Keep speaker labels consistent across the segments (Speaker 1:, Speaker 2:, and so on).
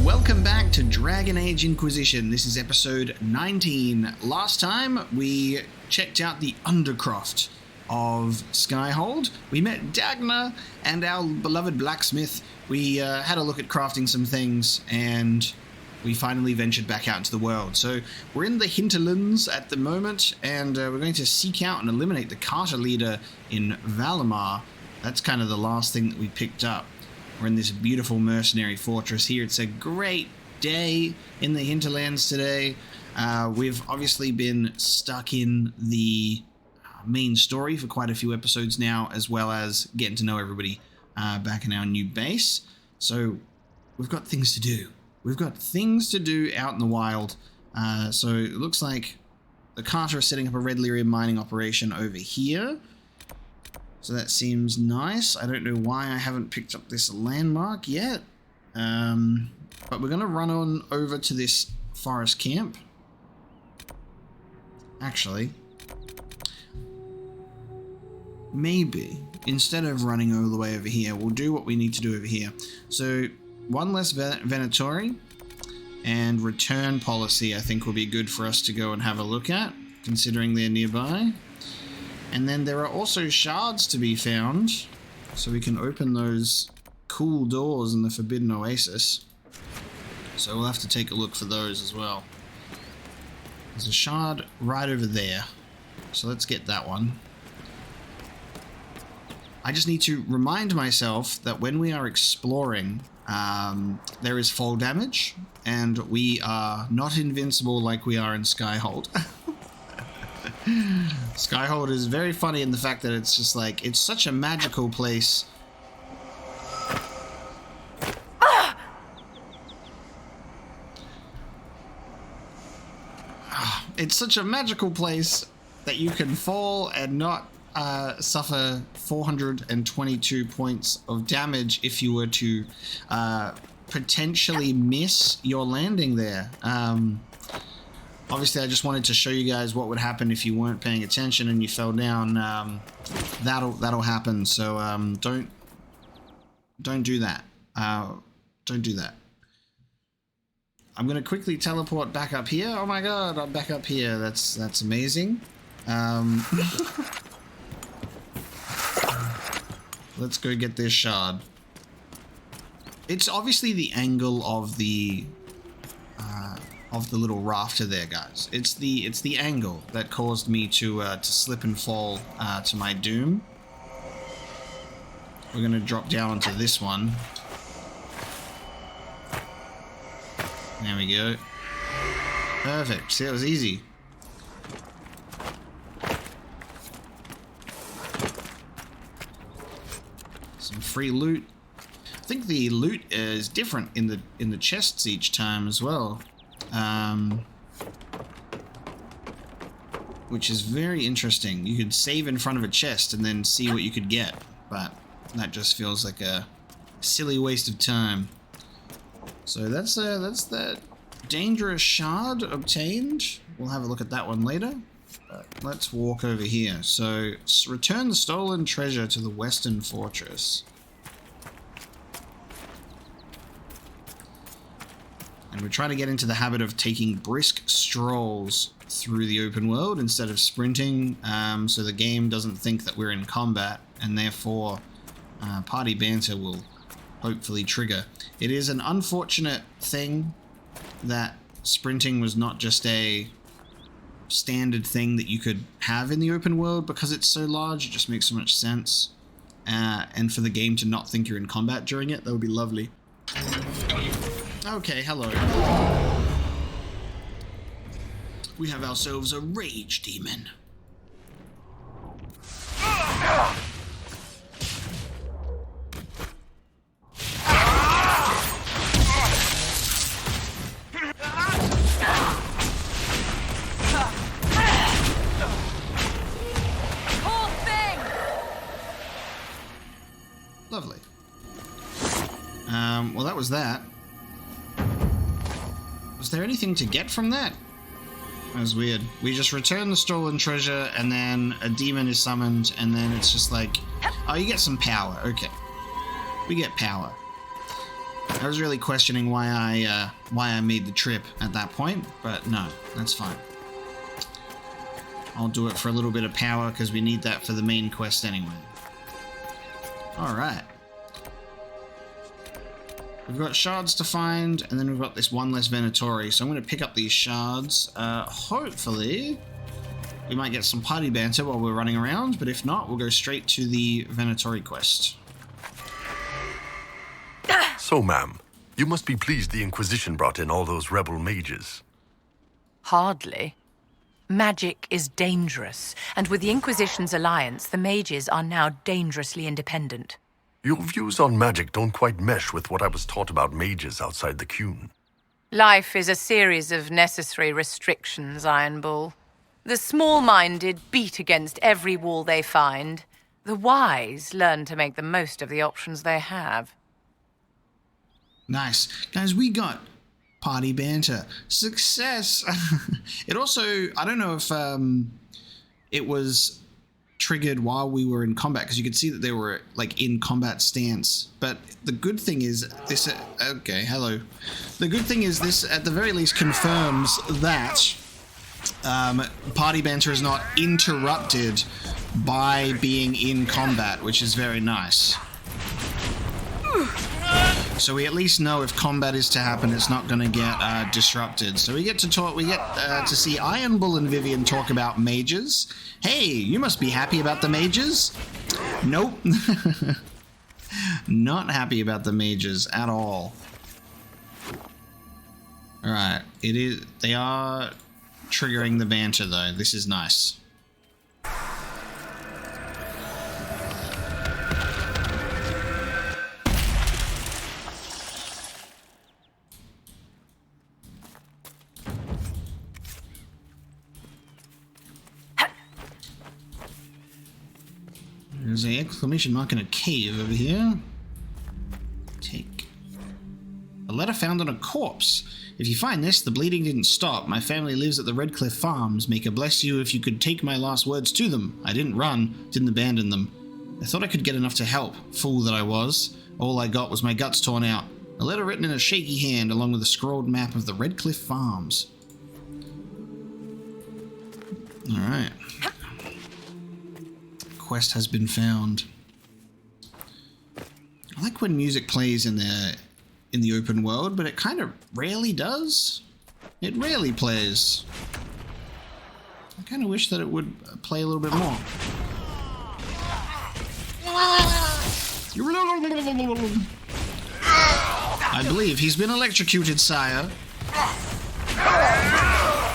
Speaker 1: Welcome back to Dragon Age Inquisition. This is episode 19. Last time we checked out the Undercroft of Skyhold. We met Dagna and our beloved blacksmith. We had a look at crafting some things and we finally ventured back out into the world. So we're in the Hinterlands at the moment, and we're going to seek out and eliminate the Carter leader in Valammar. That's kind of the last thing that we picked up. We're in this beautiful mercenary fortress here. It's a great day in the Hinterlands today. We've obviously been stuck in the main story for quite a few episodes now, as well as getting to know everybody back in our new base. So we've got things to do. We've got things to do out in the wild. So it looks like the Carter is setting up a red lyrium mining operation over here. So that seems nice. I don't know why I haven't picked up this landmark yet. But we're going to run on over to this forest camp. Actually, maybe instead of running all the way over here, we'll do what we need to do over here. So one less Venatori and return policy I think will be good for us to go and have a look at, considering they're nearby. And then there are also shards to be found, so we can open those cool doors in the Forbidden Oasis. So we'll have to take a look for those as well. There's a shard right over there, so let's get that one. I just need to remind myself that when we are exploring, there is fall damage, and we are not invincible like we are in Skyhold. Skyhold is very funny in the fact that it's just like, it's such a magical place. It's such a magical place that you can fall and not suffer 422 points of damage if you were to potentially miss your landing there. Obviously, I just wanted to show you guys what would happen if you weren't paying attention and you fell down. That'll happen. So don't do that. Don't do that. I'm gonna quickly teleport back up here. Oh my god, I'm back up here. That's amazing. Let's go get this shard. It's obviously the angle of the little rafter there, guys. It's the angle that caused me to slip and fall to my doom. We're gonna drop down onto this one. There we go. Perfect. See, that was easy. Some free loot. I think the loot is different in the chests each time as well. Which is very interesting. You could save in front of a chest and then see what you could get, but that just feels like a silly waste of time. So that's that dangerous shard obtained. We'll have a look at that one later. But let's walk over here. So return the stolen treasure to the Western Fortress. And we're trying to get into the habit of taking brisk strolls through the open world instead of sprinting, so the game doesn't think that we're in combat, and therefore party banter will hopefully trigger. It is an unfortunate thing that sprinting was not just a standard thing that you could have in the open world, because it's so large. It just makes so much sense, and for the game to not think you're in combat during it, that would be lovely. Okay, hello. We have ourselves a rage demon. Lovely. Well, that was that. Was there anything to get from that? That was weird. We just return the stolen treasure, and then a demon is summoned, and then it's just like, oh, you get some power. Okay. We get power. I was really questioning why I made the trip at that point, but no, that's fine. I'll do it for a little bit of power because we need that for the main quest anyway. Alright. We've got shards to find, and then we've got this one less Venatori, so I'm going to pick up these shards. Hopefully, we might get some party banter while we're running around, but if not, we'll go straight to the Venatori quest.
Speaker 2: So, ma'am, you must be pleased the Inquisition brought in all those rebel mages.
Speaker 3: Hardly. Magic is dangerous, and with the Inquisition's alliance, the mages are now dangerously independent.
Speaker 2: Your views on magic don't quite mesh with what I was taught about mages outside the Qun.
Speaker 3: Life is a series of necessary restrictions, Iron Bull. The small-minded beat against every wall they find. The wise learn to make the most of the options they have.
Speaker 1: Nice. Guys, we got party banter. Success! It also, I don't know if it was triggered while we were in combat, because you could see that they were like in combat stance, but the good thing is this okay, hello. The good thing is this at the very least confirms that party banter is not interrupted by being in combat, which is very nice. So we at least know if combat is to happen, it's not going to get disrupted. So we get to talk. We get to see Iron Bull and Vivian talk about mages. Hey, you must be happy about the mages. Nope, not happy about the mages at all. All right, it is. They are triggering the banter though. This is nice. There's an exclamation mark in a cave over here. Take. A letter found on a corpse. If you find this, the bleeding didn't stop. My family lives at the Redcliffe Farms. May God bless you if you could take my last words to them. I didn't run, didn't abandon them. I thought I could get enough to help. Fool that I was. All I got was my guts torn out. A letter written in a shaky hand along with a scrawled map of the Redcliffe Farms. Alright. Quest has been found. I like when music plays in the open world, but it kind of rarely does. It rarely plays. I kind of wish that it would play a little bit more. I believe he's been electrocuted, sire.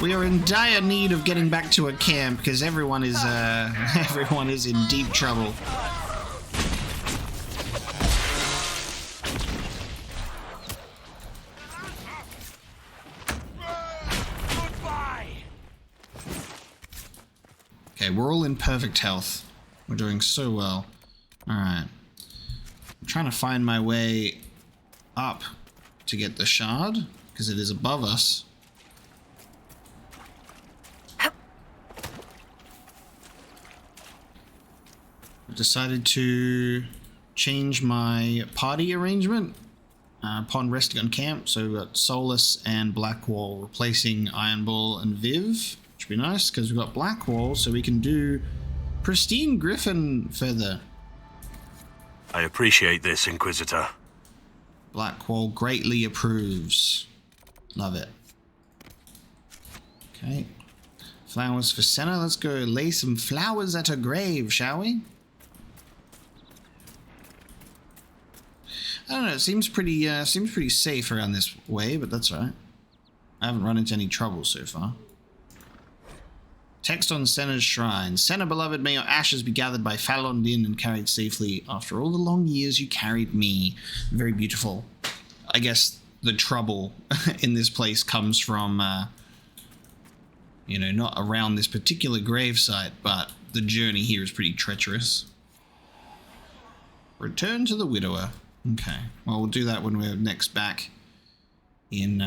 Speaker 1: We are in dire need of getting back to a camp because everyone is in deep trouble. Okay, we're all in perfect health. We're doing so well. Alright. I'm trying to find my way up to get the shard because it is above us. Decided to change my party arrangement upon resting on camp. So we've got Solus and Blackwall replacing Iron Bull and Viv, which would be nice because we've got Blackwall, so we can do Pristine Griffin Feather.
Speaker 2: I appreciate this, Inquisitor.
Speaker 1: Blackwall greatly approves. Love it. Okay. Flowers for Senna. Let's go lay some flowers at her grave, shall we? I don't know, it seems pretty safe around this way, but that's alright. I haven't run into any trouble so far. Text on Senna's shrine. Senna, beloved, may your ashes be gathered by Fallon Din and carried safely after all the long years you carried me. Very beautiful. I guess the trouble in this place comes from, you know, not around this particular gravesite, but the journey here is pretty treacherous. Return to the Widower. Okay, well, we'll do that when we're next back in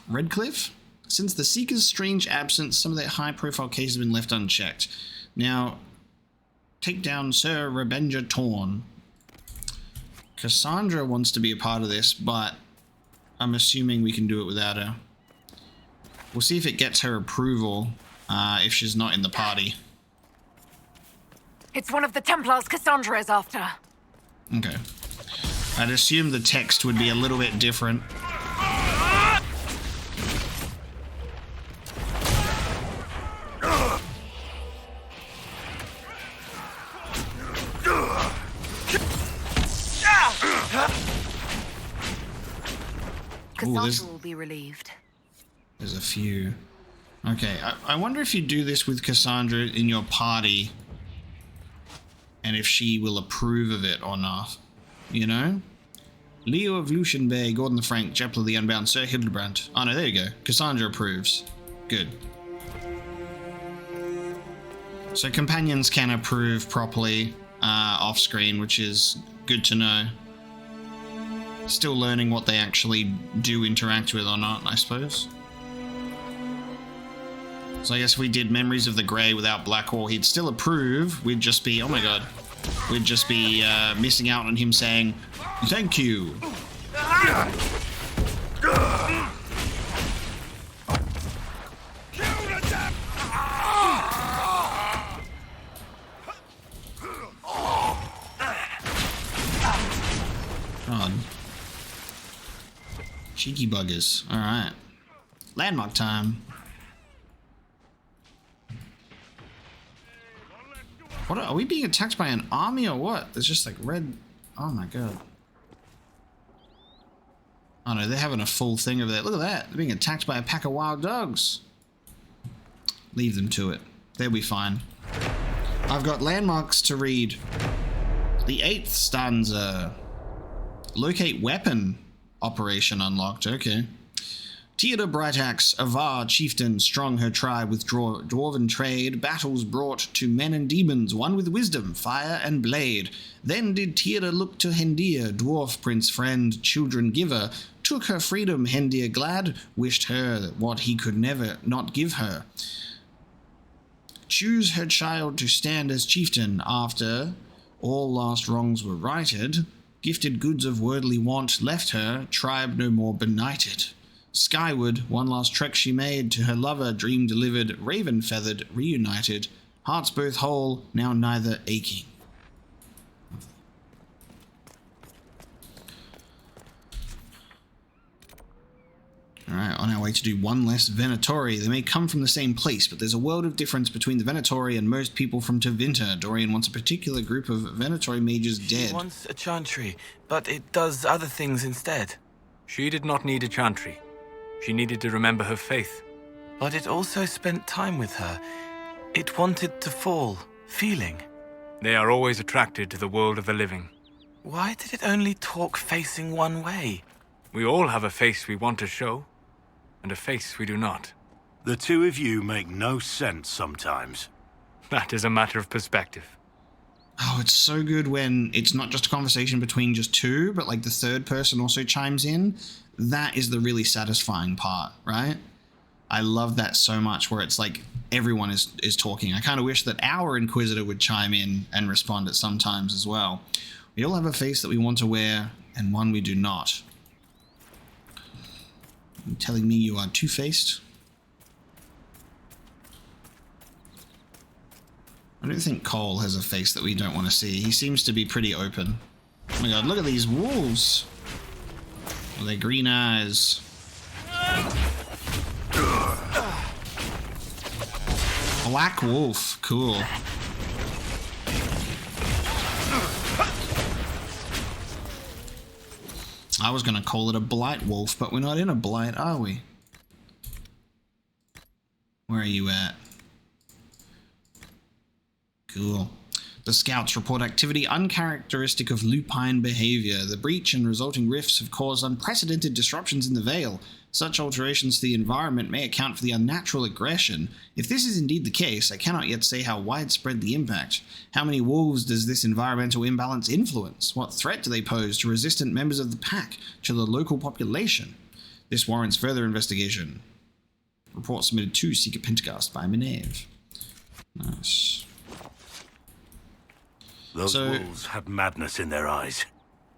Speaker 1: Redcliffe. Since the Seeker's strange absence, some of their high-profile cases have been left unchecked. Now, take down Sir Rebenger Torn. Cassandra wants to be a part of this, but I'm assuming we can do it without her. We'll see if it gets her approval if she's not in the party.
Speaker 4: It's one of the Templars Cassandra is after.
Speaker 1: Okay. I'd assume the text would be a little bit different.
Speaker 4: Cassandra will be relieved.
Speaker 1: There's a few. Okay, I wonder if you do this with Cassandra in your party and if she will approve of it or not. You know? Leo of Lucian Bay, Gordon the Frank, Jepler the Unbound, Sir Hildebrand. Oh no, there you go. Cassandra approves. Good. So companions can approve properly off screen, which is good to know. Still learning what they actually do interact with or not, I suppose. So I guess if we did Memories of the Grey without Blackwall, he'd still approve. We'd just be, oh my god, we'd just be missing out on him saying, thank you. God. Cheeky buggers. Alright. Landmark time. What are we being attacked by an army or what? There's just like red. Oh my god. Oh no, they're having a full thing over there. Look at that. They're being attacked by a pack of wild dogs. Leave them to it. They'll be fine. I've got landmarks to read. The 8th stanza. Locate weapon. Operation unlocked. Okay. Theodore Brightaxe, Avar, chieftain, strong her tribe with dwarven trade, battles brought to men and demons, one with wisdom, fire and blade. Then did Theodore look to Hendir, dwarf prince friend, children giver, took her freedom, Hendir glad, wished her what he could never not give her. Choose her child to stand as chieftain after all last wrongs were righted, gifted goods of worldly want left her, tribe no more benighted. Skyward, one last trek she made, to her lover dream delivered, raven feathered, reunited, hearts both whole, now neither aching. Alright, on our way to do one less Venatori. They may come from the same place, but there's a world of difference between the Venatori and most people from Tevinter. Dorian wants a particular group of Venatori mages dead.
Speaker 5: She wants a chantry, but it does other things instead.
Speaker 6: She did not need a chantry. She needed to remember her faith.
Speaker 5: But it also spent time with her. It wanted to fall, feeling.
Speaker 6: They are always attracted to the world of the living.
Speaker 5: Why did it only talk facing one way?
Speaker 6: We all have a face we want to show, and a face we do not.
Speaker 7: The two of you make no sense sometimes.
Speaker 6: That is a matter of perspective.
Speaker 1: Oh, it's so good when it's not just a conversation between just two, but like the third person also chimes in. That is the really satisfying part, right? I love that so much, where it's like everyone is talking. I kind of wish that our Inquisitor would chime in and respond at some times as well. We all have a face that we want to wear, and one we do not. Are you telling me you are two-faced? I don't think Cole has a face that we don't want to see. He seems to be pretty open. Oh my god, look at these wolves! With their green eyes. Black wolf, cool. I was gonna call it a blight wolf, but we're not in a blight, are we? Where are you at? Cool. The scouts report activity uncharacteristic of lupine behavior. The breach and resulting rifts have caused unprecedented disruptions in the Vale. Such alterations to the environment may account for the unnatural aggression. If this is indeed the case, I cannot yet say how widespread the impact. How many wolves does this environmental imbalance influence? What threat do they pose to resistant members of the pack, to the local population? This warrants further investigation. Report submitted to Seeker Pentagast by Minerve. Nice.
Speaker 7: Those wolves have madness in their eyes.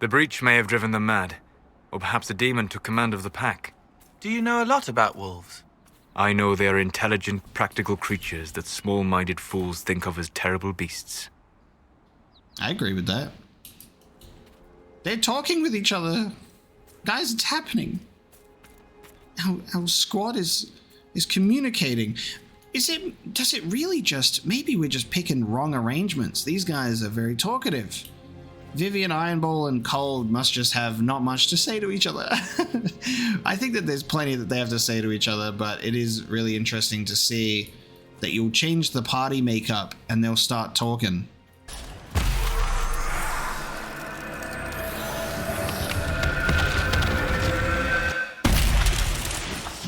Speaker 6: The breach may have driven them mad, or perhaps a demon took command of the pack.
Speaker 5: Do you know a lot about wolves?
Speaker 6: I know they are intelligent, practical creatures that small-minded fools think of as terrible beasts.
Speaker 1: I agree with that. They're talking with each other. Guys, it's happening. Our squad is communicating. Does it really just, maybe we're just picking wrong arrangements. These guys are very talkative. Vivian, Ironball, and Cold must just have not much to say to each other. I think that there's plenty that they have to say to each other, but it is really interesting to see that you'll change the party makeup and they'll start talking.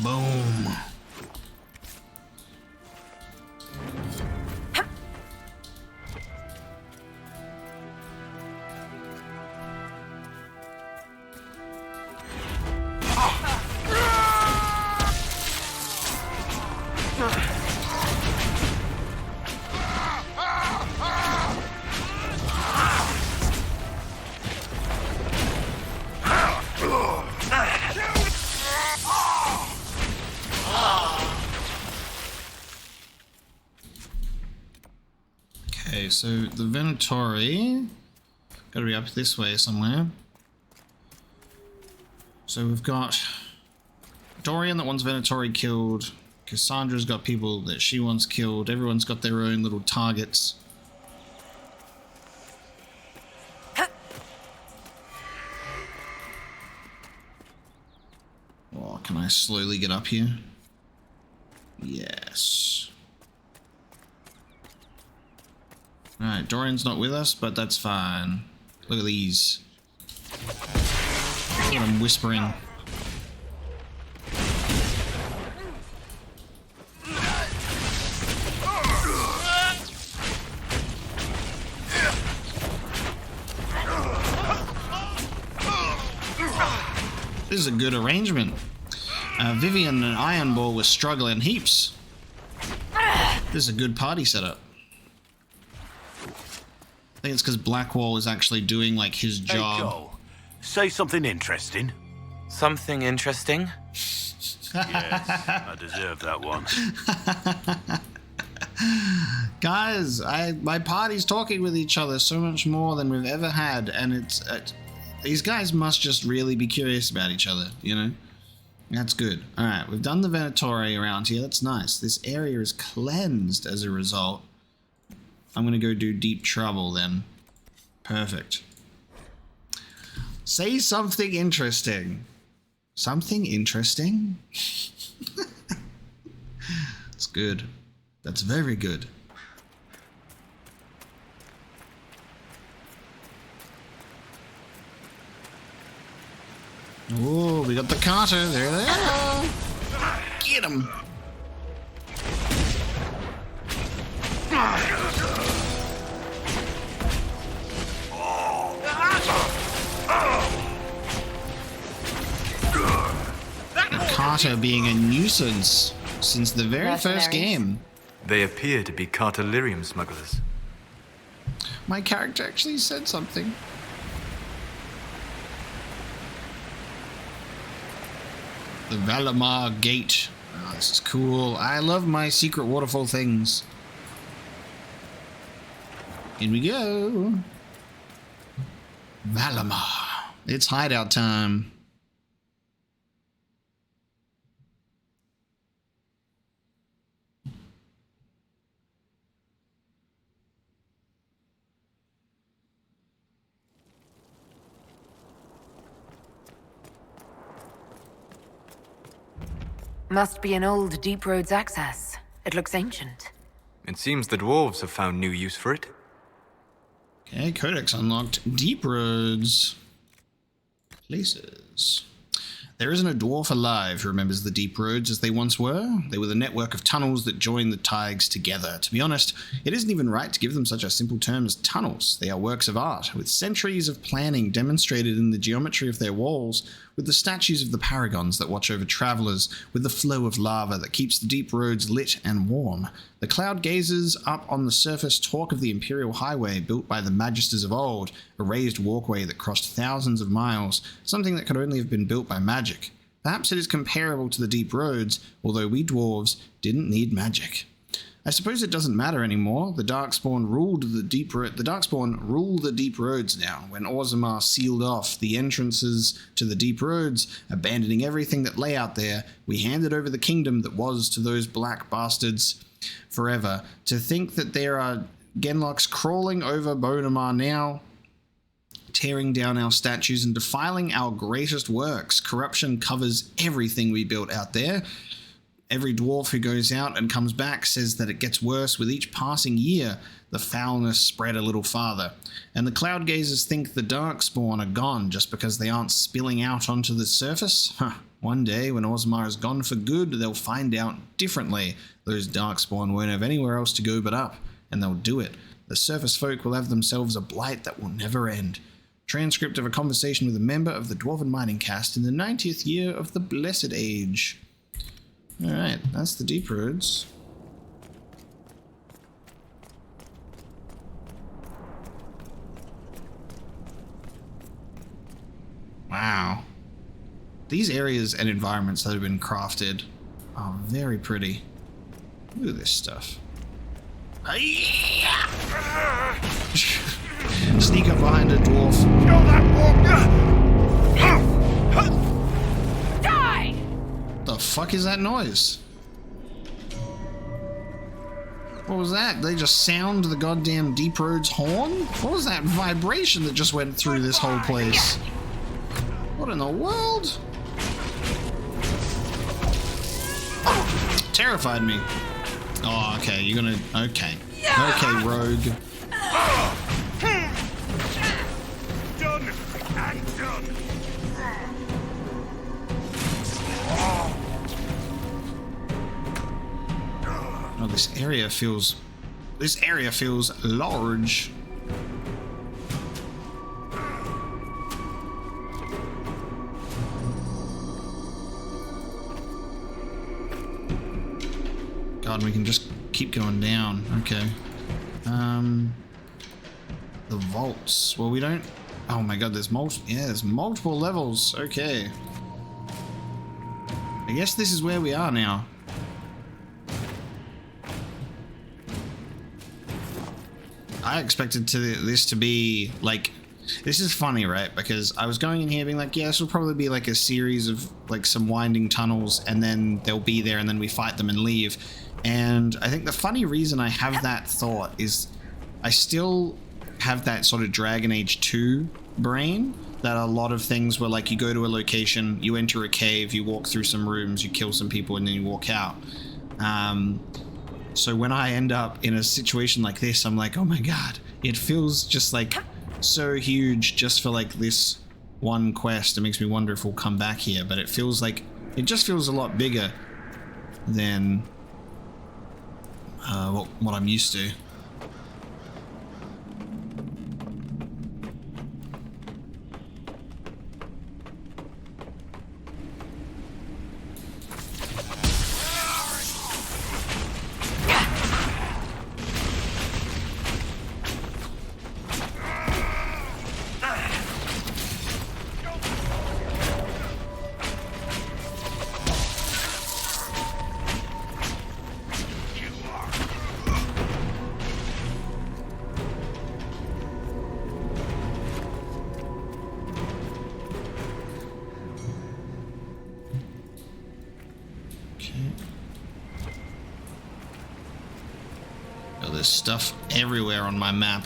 Speaker 1: Boom. Okay, so the Venatori gotta be up this way somewhere. So we've got Dorian that wants Venatori killed. Cassandra's got people that she wants killed. Everyone's got their own little targets. Oh, can I slowly get up here? Yes. Alright, Dorian's not with us, but that's fine. Look at these. Look at them whispering. This is a good arrangement. Vivian and Ironball were struggling heaps. This is a good party setup. I think it's because Blackwall is actually doing like his job.
Speaker 7: Hey, Joel, say something interesting.
Speaker 5: Something interesting?
Speaker 7: Yes, I deserve that one.
Speaker 1: Guys, my party's talking with each other so much more than we've ever had, and it's these guys must just really be curious about each other, you know? That's good. All right, we've done the Venatori around here. That's nice. This area is cleansed as a result. I'm going to go do Deep Trouble then. Perfect. Say something interesting. Something interesting? That's good. That's very good. Oh, we got the Carter. There they are. Get him. Carter being a nuisance since the very first game.
Speaker 6: They appear to be Cartelirium smugglers.
Speaker 1: My character actually said something. The Valammar gate. Oh, this is cool. I love my secret waterfall things. In we go. Valammar. It's hideout time.
Speaker 4: Must be an old Deep Roads access. It looks ancient.
Speaker 6: It seems the dwarves have found new use for it.
Speaker 1: Okay, Codex unlocked. Deep Roads. Places. There isn't a dwarf alive who remembers the Deep Roads as they once were. They were the network of tunnels that joined the Tigers together. To be honest, it isn't even right to give them such a simple term as tunnels. They are works of art, with centuries of planning demonstrated in the geometry of their walls, with the statues of the paragons that watch over travelers, with the flow of lava that keeps the Deep Roads lit and warm. The cloud gazers up on the surface talk of the Imperial Highway built by the Magisters of old, a raised walkway that crossed thousands of miles, something that could only have been built by magic. Perhaps it is comparable to the deep roads, although we dwarves didn't need magic. I suppose it doesn't matter anymore. The darkspawn rule the deep roads now. When Horsemaster sealed off the entrances to the deep roads, abandoning everything that lay out there, we handed over the kingdom that was to those black bastards forever. To think that there are Genlocks crawling over Valammar now, tearing down our statues and defiling our greatest works. Corruption covers everything we built out there. Every dwarf who goes out and comes back says that it gets worse with each passing year. The foulness spread a little farther. And the cloud gazers think the darkspawn are gone just because they aren't spilling out onto the surface? One day, when Horsemaster is gone for good, they'll find out differently. Those darkspawn won't have anywhere else to go but up, and they'll do it. The surface folk will have themselves a blight that will never end. Transcript of a conversation with a member of the Dwarven mining caste in the 90th year of the Blessed Age. Alright, that's the deep roads. Wow. These areas and environments that have been crafted are very pretty. Look at this stuff. Sneak up behind a dwarf.
Speaker 7: Kill that
Speaker 1: The fuck is that noise? What was that? They just sound the goddamn deep roads horn? What was that vibration that just went through this whole place? What in the world? Terrified me. Oh, okay, you're gonna... Okay. Okay, rogue.
Speaker 7: done and done.
Speaker 1: Oh, this area feels large. God, we can just keep going down. Okay. The vaults. Well, we don't... Oh my god, there's multiple levels. Okay. I guess this is where we are now. I expected this to be like... This is funny, right? Because I was going in here being like, yeah, this will probably be like a series of like some winding tunnels, and then they'll be there and then we fight them and leave. And I think the funny reason I have that thought is I still have that sort of Dragon Age 2 brain, that a lot of things were like you go to a location, you enter a cave, you walk through some rooms, you kill some people, and then you walk out. So when I end up in a situation like this, I'm like, oh my god, it feels just like so huge just for like this one quest. It makes me wonder if we'll come back here, but it feels like, it just feels a lot bigger than what I'm used to. There's stuff everywhere on my map.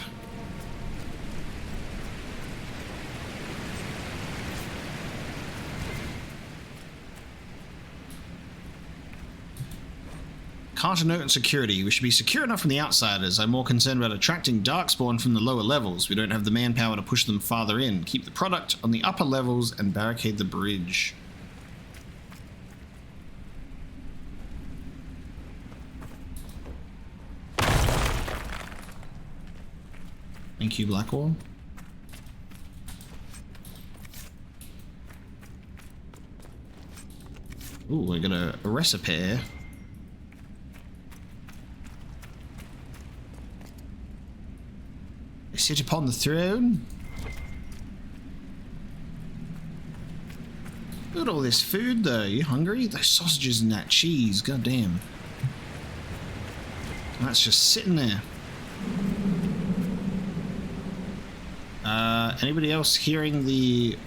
Speaker 1: Can't note on security. We should be secure enough from the outsiders. I'm more concerned about attracting darkspawn from the lower levels. We don't have the manpower to push them farther in. Keep the product on the upper levels and barricade the bridge. Thank you, Blackwall. Ooh, I got a recipe. sit upon the throne. Look at all this food, though. You hungry? Those sausages and that cheese. God damn. That's just sitting there. Anybody else hearing the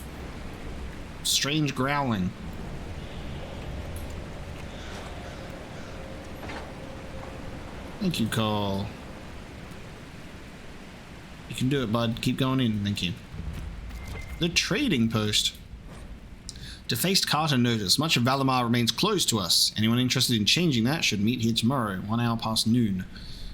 Speaker 1: strange growling? Thank you, Cole. You can do it, bud. Keep going in. Thank you. The trading post. Defaced Carter notice. Much of Valammar remains closed to us. Anyone interested in changing that should meet here tomorrow, 1 hour past noon.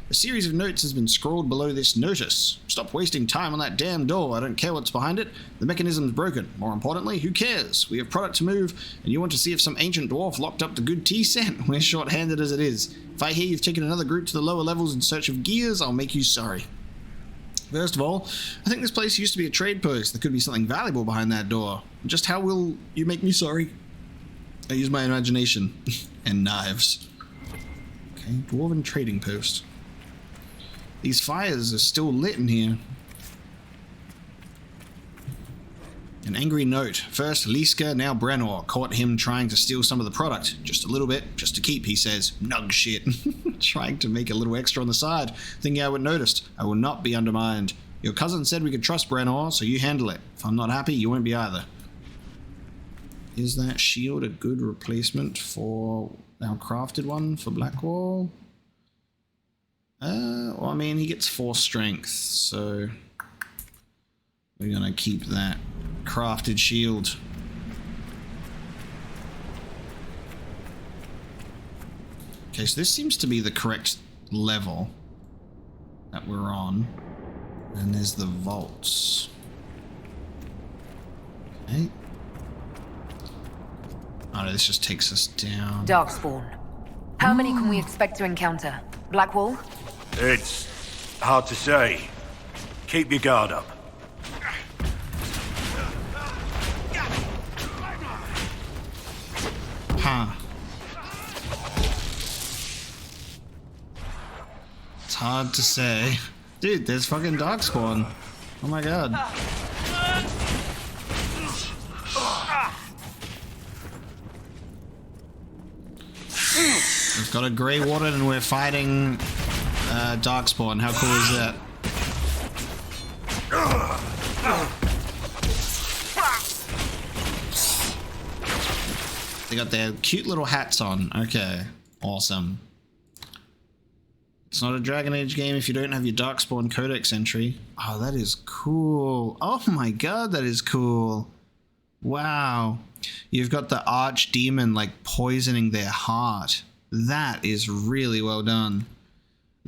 Speaker 1: A series of notes has been scrawled below this notice. Stop wasting time on that damn door. I don't care what's behind it. The mechanism's broken. More importantly, who cares? We have product to move, and you want to see if some ancient dwarf locked up the good tea set? We're short-handed as it is. If I hear you've taken another group to the lower levels in search of gears, I'll make you sorry. First of all, I think this place used to be a trade post. There could be something valuable behind that door. Just how will you make me sorry? I use my imagination. And knives. Okay, Dwarven trading post. These fires are still lit in here. An angry note. First Liska, now Brenor. Caught him trying to steal some of the product. Just a little bit, just to keep, he says. Nug shit. Trying to make a little extra on the side. Thinking I would noticed. I will not be undermined. Your cousin said we could trust Brenor, so you handle it. If I'm not happy, you won't be either. Is that shield a good replacement for our crafted one for Blackwall? Well, I mean, he gets 4 strength, so we're gonna keep that crafted shield. Okay, so this seems to be the correct level that we're on. And there's the vaults. Okay. Oh no, this just takes us down.
Speaker 4: Darkspawn. How many can we expect to encounter? Blackwall?
Speaker 7: It's hard to say. Keep your guard up.
Speaker 1: Huh. It's hard to say. Dude, there's fucking darkspawn. Oh my god. We've got a grey water and we're fighting darkspawn. How cool is that? They got their cute little hats on. Okay, awesome. It's not a Dragon Age game if you don't have your Darkspawn Codex entry. Oh, that is cool. Oh my god, that is cool. Wow. You've got the archdemon like poisoning their heart. That is really well done.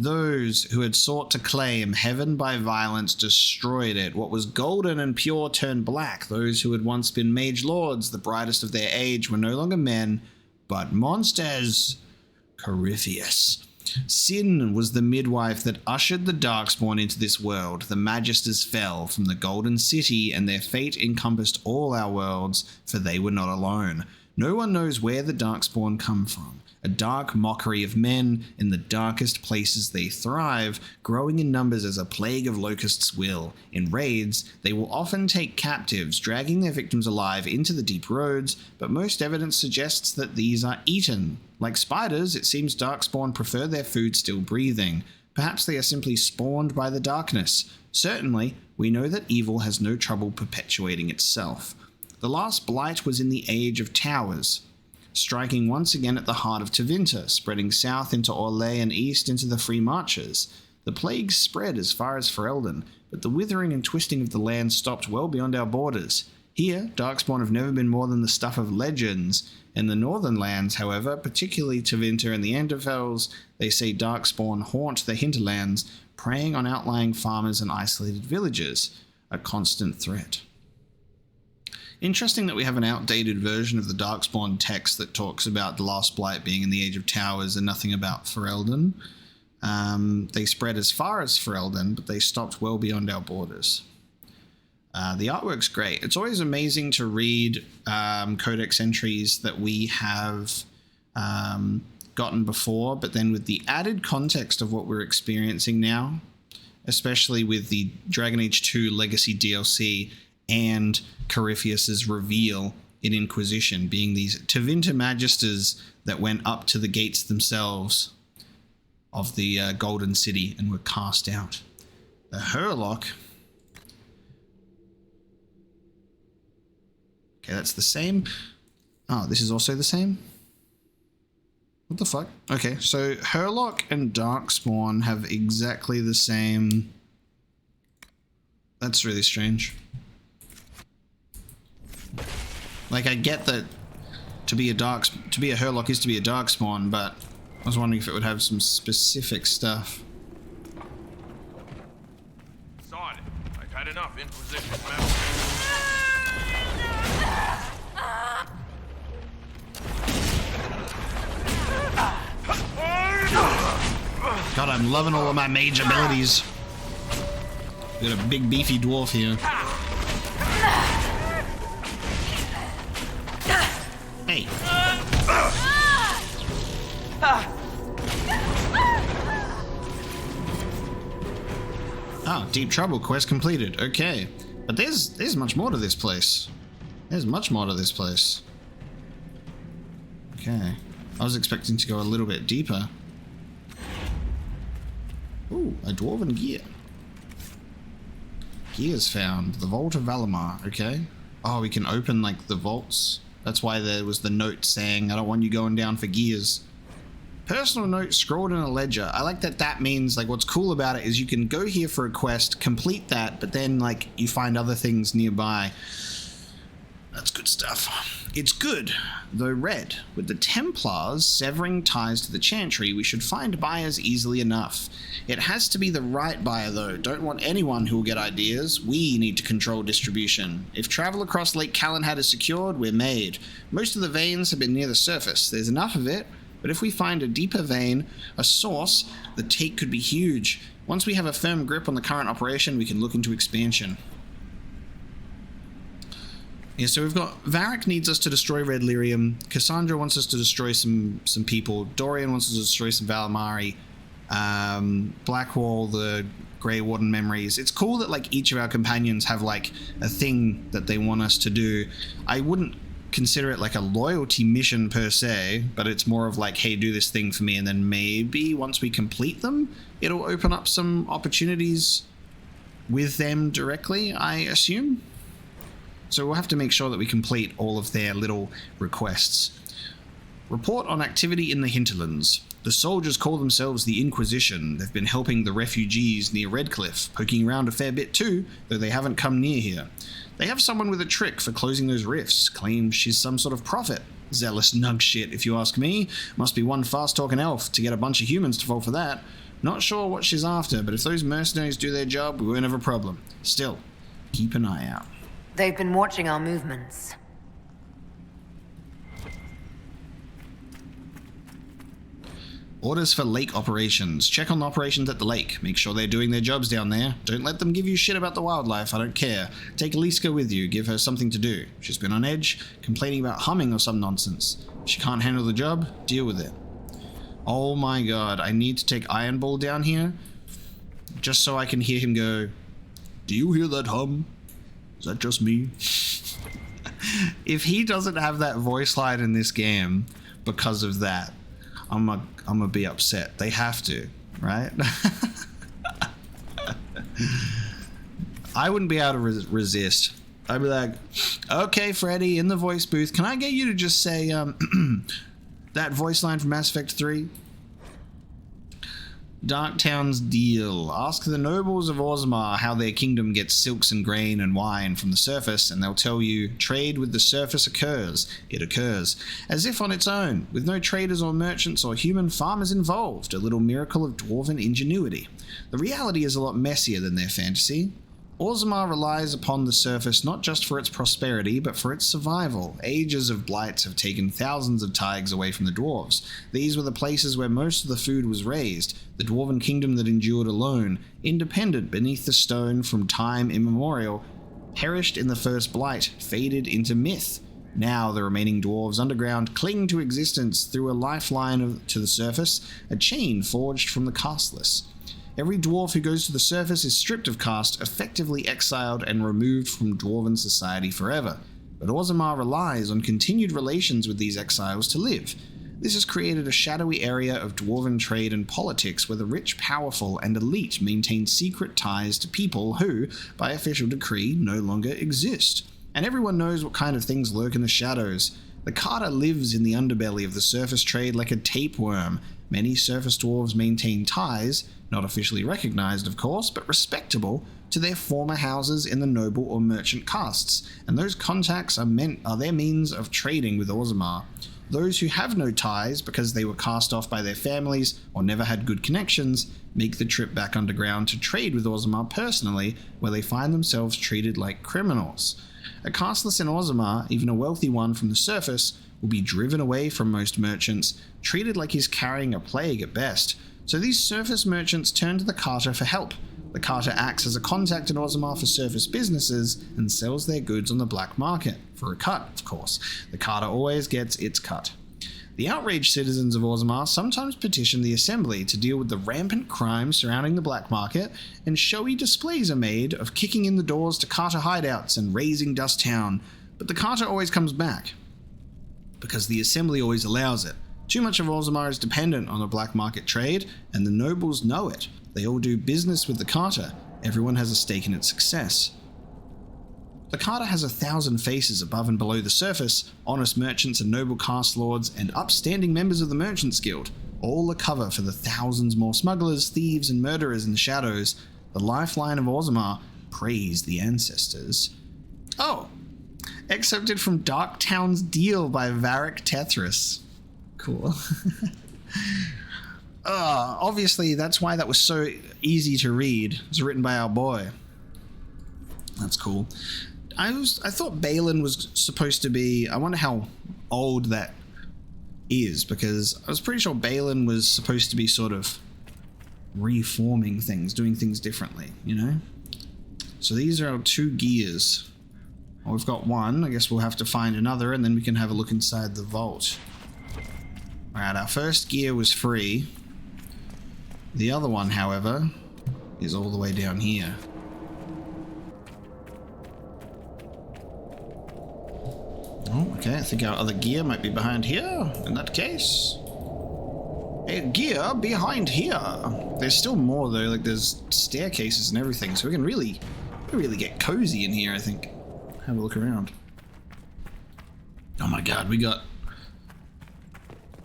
Speaker 1: Those who had sought to claim heaven by violence destroyed it. What was golden and pure turned black. Those who had once been mage lords, the brightest of their age, were no longer men, but monsters. Corypheus. Sin was the midwife that ushered the Darkspawn into this world. The Magisters fell from the Golden City, and their fate encompassed all our worlds, for they were not alone. No one knows where the Darkspawn come from. A dark mockery of men in the darkest places they thrive, growing in numbers as a plague of locusts will. In raids, they will often take captives, dragging their victims alive into the deep roads, but most evidence suggests that these are eaten. Like spiders, it seems Darkspawn prefer their food still breathing. Perhaps they are simply spawned by the darkness. Certainly, we know that evil has no trouble perpetuating itself. The last blight was in the Age of Towers, striking once again at the heart of Tevinter, spreading south into Orlais and east into the Free Marches. The plague spread as far as Ferelden, but the withering and twisting of the land stopped well beyond our borders. Here, Darkspawn have never been more than the stuff of legends. In the northern lands, however, particularly Tevinter and the Enderfels, they say Darkspawn haunt the Hinterlands, preying on outlying farmers and isolated villages, a constant threat. Interesting that we have an outdated version of the Darkspawn text that talks about the last blight being in the Age of Towers and nothing about Ferelden. They spread as far as Ferelden, but they stopped well beyond our borders. The artwork's great. It's always amazing to read codex entries that we have gotten before, but then with the added context of what we're experiencing now, especially with the Dragon Age 2 Legacy DLC and Corypheus's reveal in Inquisition, being these Tevinter Magisters that went up to the gates themselves of the Golden City and were cast out. The Hurlock. Okay, that's the same. Oh, this is also the same? What the fuck? Okay, so Hurlock and darkspawn have exactly the same... That's really strange. Like, I get that to be a Hurlock is to be a darkspawn, but I was wondering if it would have some specific stuff.
Speaker 8: Silent. I've had enough Inquisition metal.
Speaker 1: God, I'm loving all of my mage abilities. We got a big beefy dwarf here. Hey. Oh, deep trouble quest completed. Okay. But there's much more to this place. There's much more to this place. Okay. I was expecting to go a little bit deeper. Ooh, a dwarven gear. Gears found. The Vault of Valammar. Okay. Oh, we can open, like, the vaults. That's why there was the note saying, I don't want you going down for gears. Personal note scrolled in a ledger. I like that that means, like, what's cool about it is you can go here for a quest, complete that, but then, like, you find other things nearby. That's good stuff. It's good, though red. With the Templars severing ties to the Chantry, we should find buyers easily enough. It has to be the right buyer, though. Don't want anyone who will get ideas. We need to control distribution. If travel across Lake Calenhad is secured, we're made. Most of the veins have been near the surface. There's enough of it, but if we find a deeper vein, a source, the take could be huge. Once we have a firm grip on the current operation, we can look into expansion. Yeah, so we've got Varric needs us to destroy Red Lyrium. Cassandra wants us to destroy some people. Dorian wants us to destroy some Valammari. Blackwall, the Grey Warden memories. It's cool that like each of our companions have like a thing that they want us to do. I wouldn't consider it like a loyalty mission per se, but it's more of like, hey, do this thing for me, and then maybe once we complete them, it'll open up some opportunities with them directly, I assume. So we'll have to make sure that we complete all of their little requests. Report on activity in the Hinterlands. The soldiers call themselves the Inquisition. They've been helping the refugees near Redcliffe, poking around a fair bit too, though they haven't come near here. They have someone with a trick for closing those rifts, claims she's some sort of prophet. Zealous nug shit, if you ask me. Must be one fast-talking elf to get a bunch of humans to fall for that. Not sure what she's after, but if those mercenaries do their job, we won't have a problem. Still, keep an eye out.
Speaker 4: They've been watching our movements.
Speaker 1: Orders for lake operations. Check on the operations at the lake. Make sure they're doing their jobs down there. Don't let them give you shit about the wildlife. I don't care. Take Liska with you. Give her something to do. She's been on edge, complaining about humming or some nonsense. She can't handle the job. Deal with it. Oh my god. I need to take Iron Ball down here just so I can hear him go, "Do you hear that hum? Is that just me?" If he doesn't have that voice line in this game because of that, I'm gonna be upset. They have to, right? I wouldn't be able to resist. I'd be like, okay, Freddy, in the voice booth, can I get you to just say that voice line from Mass Effect 3? Darktown's deal. Ask the nobles of Orzammar how their kingdom gets silks and grain and wine from the surface, and they'll tell you trade with the surface occurs. It occurs. As if on its own, with no traders or merchants or human farmers involved. A little miracle of dwarven ingenuity. The reality is a lot messier than their fantasy. Orzammar relies upon the surface not just for its prosperity, but for its survival. Ages of blights have taken thousands of taigs away from the dwarves. These were the places where most of the food was raised, the dwarven kingdom that endured alone, independent beneath the stone from time immemorial, perished in the first blight, faded into myth. Now the remaining dwarves underground cling to existence through a lifeline to the surface, a chain forged from the castless. Every dwarf who goes to the surface is stripped of caste, effectively exiled and removed from dwarven society forever. But Orzammar relies on continued relations with these exiles to live. This has created a shadowy area of dwarven trade and politics where the rich, powerful, and elite maintain secret ties to people who, by official decree, no longer exist. And everyone knows what kind of things lurk in the shadows. The Carter lives in the underbelly of the surface trade like a tapeworm. Many surface dwarves maintain ties, not officially recognized of course, but respectable, to their former houses in the noble or merchant castes, and those contacts are their means of trading with Orzammar. Those who have no ties because they were cast off by their families or never had good connections make the trip back underground to trade with Orzammar personally, where they find themselves treated like criminals. A casteless in Orzammar, even a wealthy one from the surface, will be driven away from most merchants, treated like he's carrying a plague at best. So these surface merchants turn to the Carter for help. The Carter acts as a contact in Orzammar for surface businesses and sells their goods on the black market, for a cut, of course. The Carter always gets its cut. The outraged citizens of Orzammar sometimes petition the Assembly to deal with the rampant crime surrounding the black market, and showy displays are made of kicking in the doors to Carter hideouts and razing Dust Town. But the Carter always comes back, because the Assembly always allows it. Too much of Orzammar is dependent on the black market trade, and the nobles know it. They all do business with the Carter. Everyone has a stake in its success. The Carter has 1,000 faces above and below the surface, honest merchants and noble caste lords, and upstanding members of the Merchants Guild, all a cover for the thousands more smugglers, thieves, and murderers in the shadows. The lifeline of Orzammar, praise the ancestors. Oh, excerpted from Darktown's Deal by Varric Tethris. Cool. Obviously, that's why that was so easy to read. It was written by our boy. That's cool. I thought Balin was supposed to be... I wonder how old that is, because I was pretty sure Balin was supposed to be sort of reforming things, doing things differently, you know? So these are our 2 gears. Well, we've got one. I guess we'll have to find another, and then we can have a look inside the vault. Alright, our first gear was free. The other one, however, is all the way down here. Oh, okay, I think our other gear might be behind here, in that case. A gear behind here. There's still more, though, like there's staircases and everything, so we can really get cozy in here, I think. Have a look around. Oh my god, we got...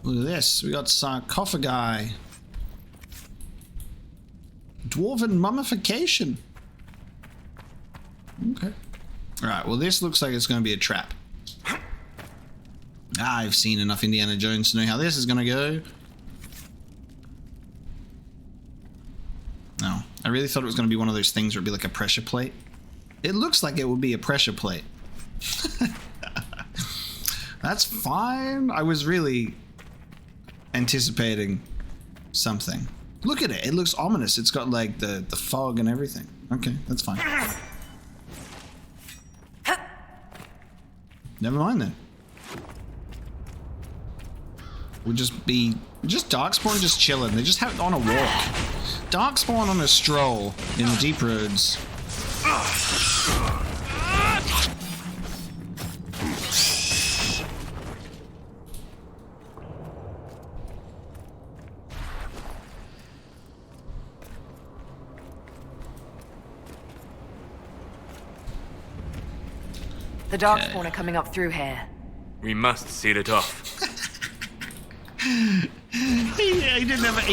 Speaker 1: Look at this, we got sarcophagi. Dwarven mummification. Okay. Alright, well this looks like it's going to be a trap. I've seen enough Indiana Jones to know how this is going to go. No, I really thought it was going to be one of those things where it'd be like a pressure plate. It looks like it would be a pressure plate. That's fine. I was really anticipating something. Look at it. It looks ominous. It's got like the fog and everything. Okay, that's fine. Never mind then. We'll just be... Just darkspawn just chilling. They just have it on a walk. Darkspawn on a stroll in the deep roads.
Speaker 4: The darkspawn are coming up through here.
Speaker 6: We must seal it off.
Speaker 1: He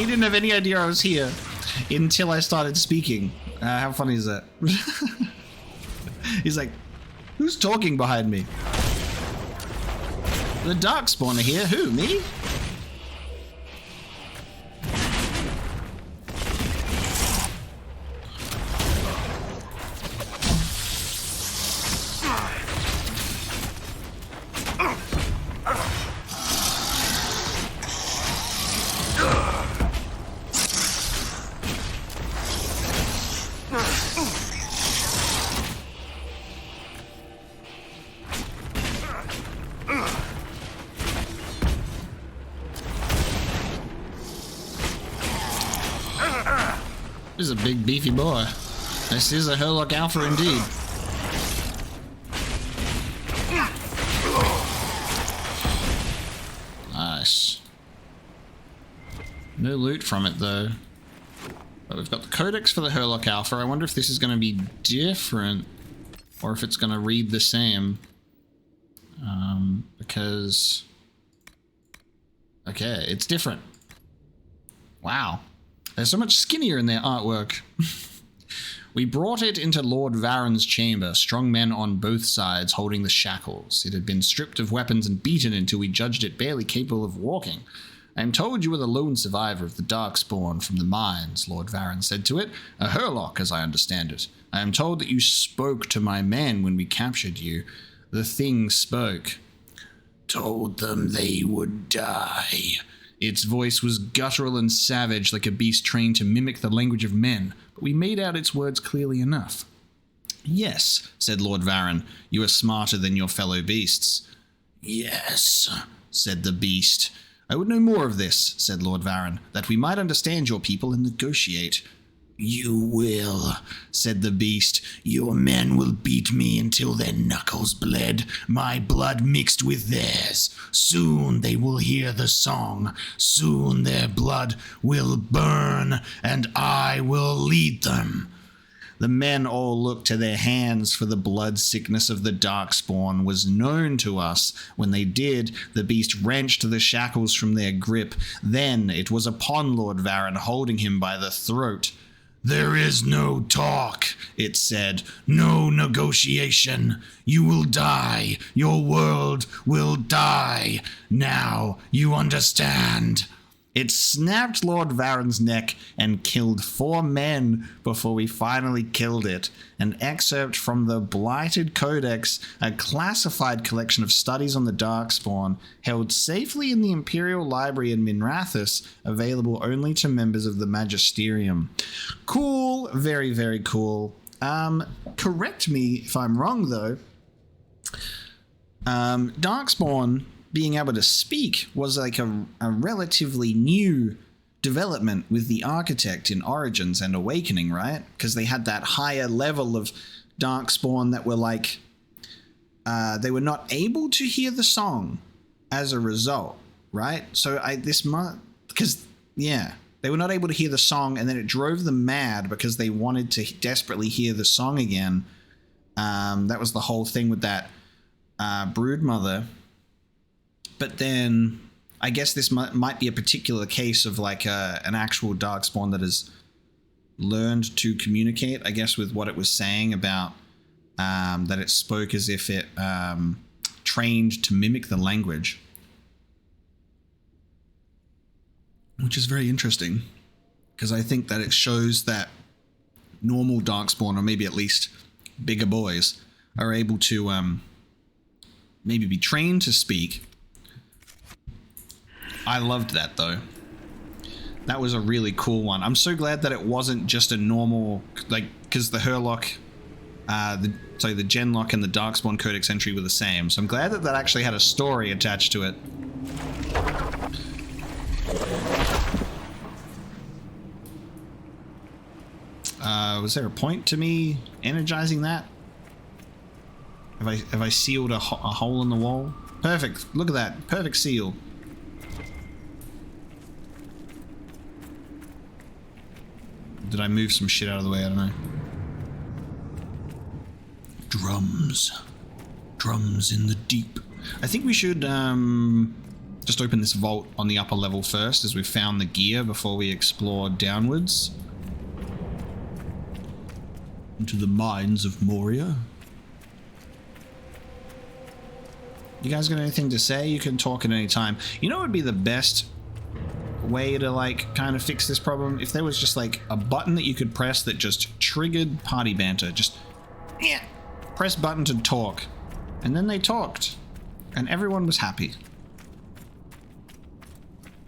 Speaker 1: didn't have any idea I was here until I started speaking. How funny is that? He's like, who's talking behind me? The darkspawn are here. Who, me? This is a big beefy boy. This is a Herlock Alpha indeed. Nice. No loot from it though. But we've got the codex for the Herlock Alpha. I wonder if this is going to be different or if it's going to read the same. Because... okay, it's different. Wow. They're so much skinnier in their artwork. We brought it into Lord Varen's chamber, strong men on both sides holding the shackles. It had been stripped of weapons and beaten until we judged it barely capable of walking. I am told you were the lone survivor of the darkspawn from the mines, Lord Varen said to it. A Herlock, as I understand it. I am told that you spoke to my men when we captured you. The thing spoke. Told them they would die. Its voice was guttural and savage, like a beast trained to mimic the language of men, but we made out its words clearly enough. Yes, said Lord Varen, you are smarter than your fellow beasts. Yes, said the beast. I would know more of this, said Lord Varen, that we might understand your people and negotiate. You will, said the beast. Your men will beat me until their knuckles bled, my blood mixed with theirs. Soon they will hear the song. Soon their blood will burn, and I will lead them. The men all looked to their hands, for the blood sickness of the darkspawn was known to us. When they did, the beast wrenched the shackles from their grip. Then it was upon Lord Varen, holding him by the throat. There is no talk, it said, no negotiation. You will die. Your world will die. Now you understand. It snapped Lord Varen's neck and killed 4 men before we finally killed it. An excerpt from the Blighted Codex, a classified collection of studies on the Darkspawn, held safely in the Imperial Library in Minrathous, available only to members of the Magisterium. Cool, very, very cool. Correct me if I'm wrong, though. Darkspawn being able to speak was like a relatively new development with the Architect in Origins and Awakening, right? Because they had that higher level of Darkspawn that were like, they were not able to hear the song as a result, right? So they were not able to hear the song, and then it drove them mad because they wanted to desperately hear the song again. That was the whole thing with that Broodmother. But then I guess this might be a particular case of like an actual darkspawn that has learned to communicate, I guess, with what it was saying about that it spoke as if it trained to mimic the language. Which is very interesting, because I think that it shows that normal darkspawn, or maybe at least bigger boys, are able to maybe be trained to speak. I loved that, though. That was a really cool one. I'm so glad that it wasn't just a normal, like, because the Herlock, the Genlock and the Darkspawn Codex entry were the same. So I'm glad that that actually had a story attached to it. Was there a point to me energizing that? Have I sealed a hole in the wall? Perfect. Look at that. Perfect seal. Did I move some shit out of the way? I don't know. Drums. Drums in the deep. I think we should just open this vault on the upper level first, as we've found the gear, before we explore downwards into the mines of Moria. You guys got anything to say? You can talk at any time. You know what would be the best way to like kind of fix this problem? If there was just like a button that you could press that just triggered party banter. Just press button to talk, and then they talked and everyone was happy.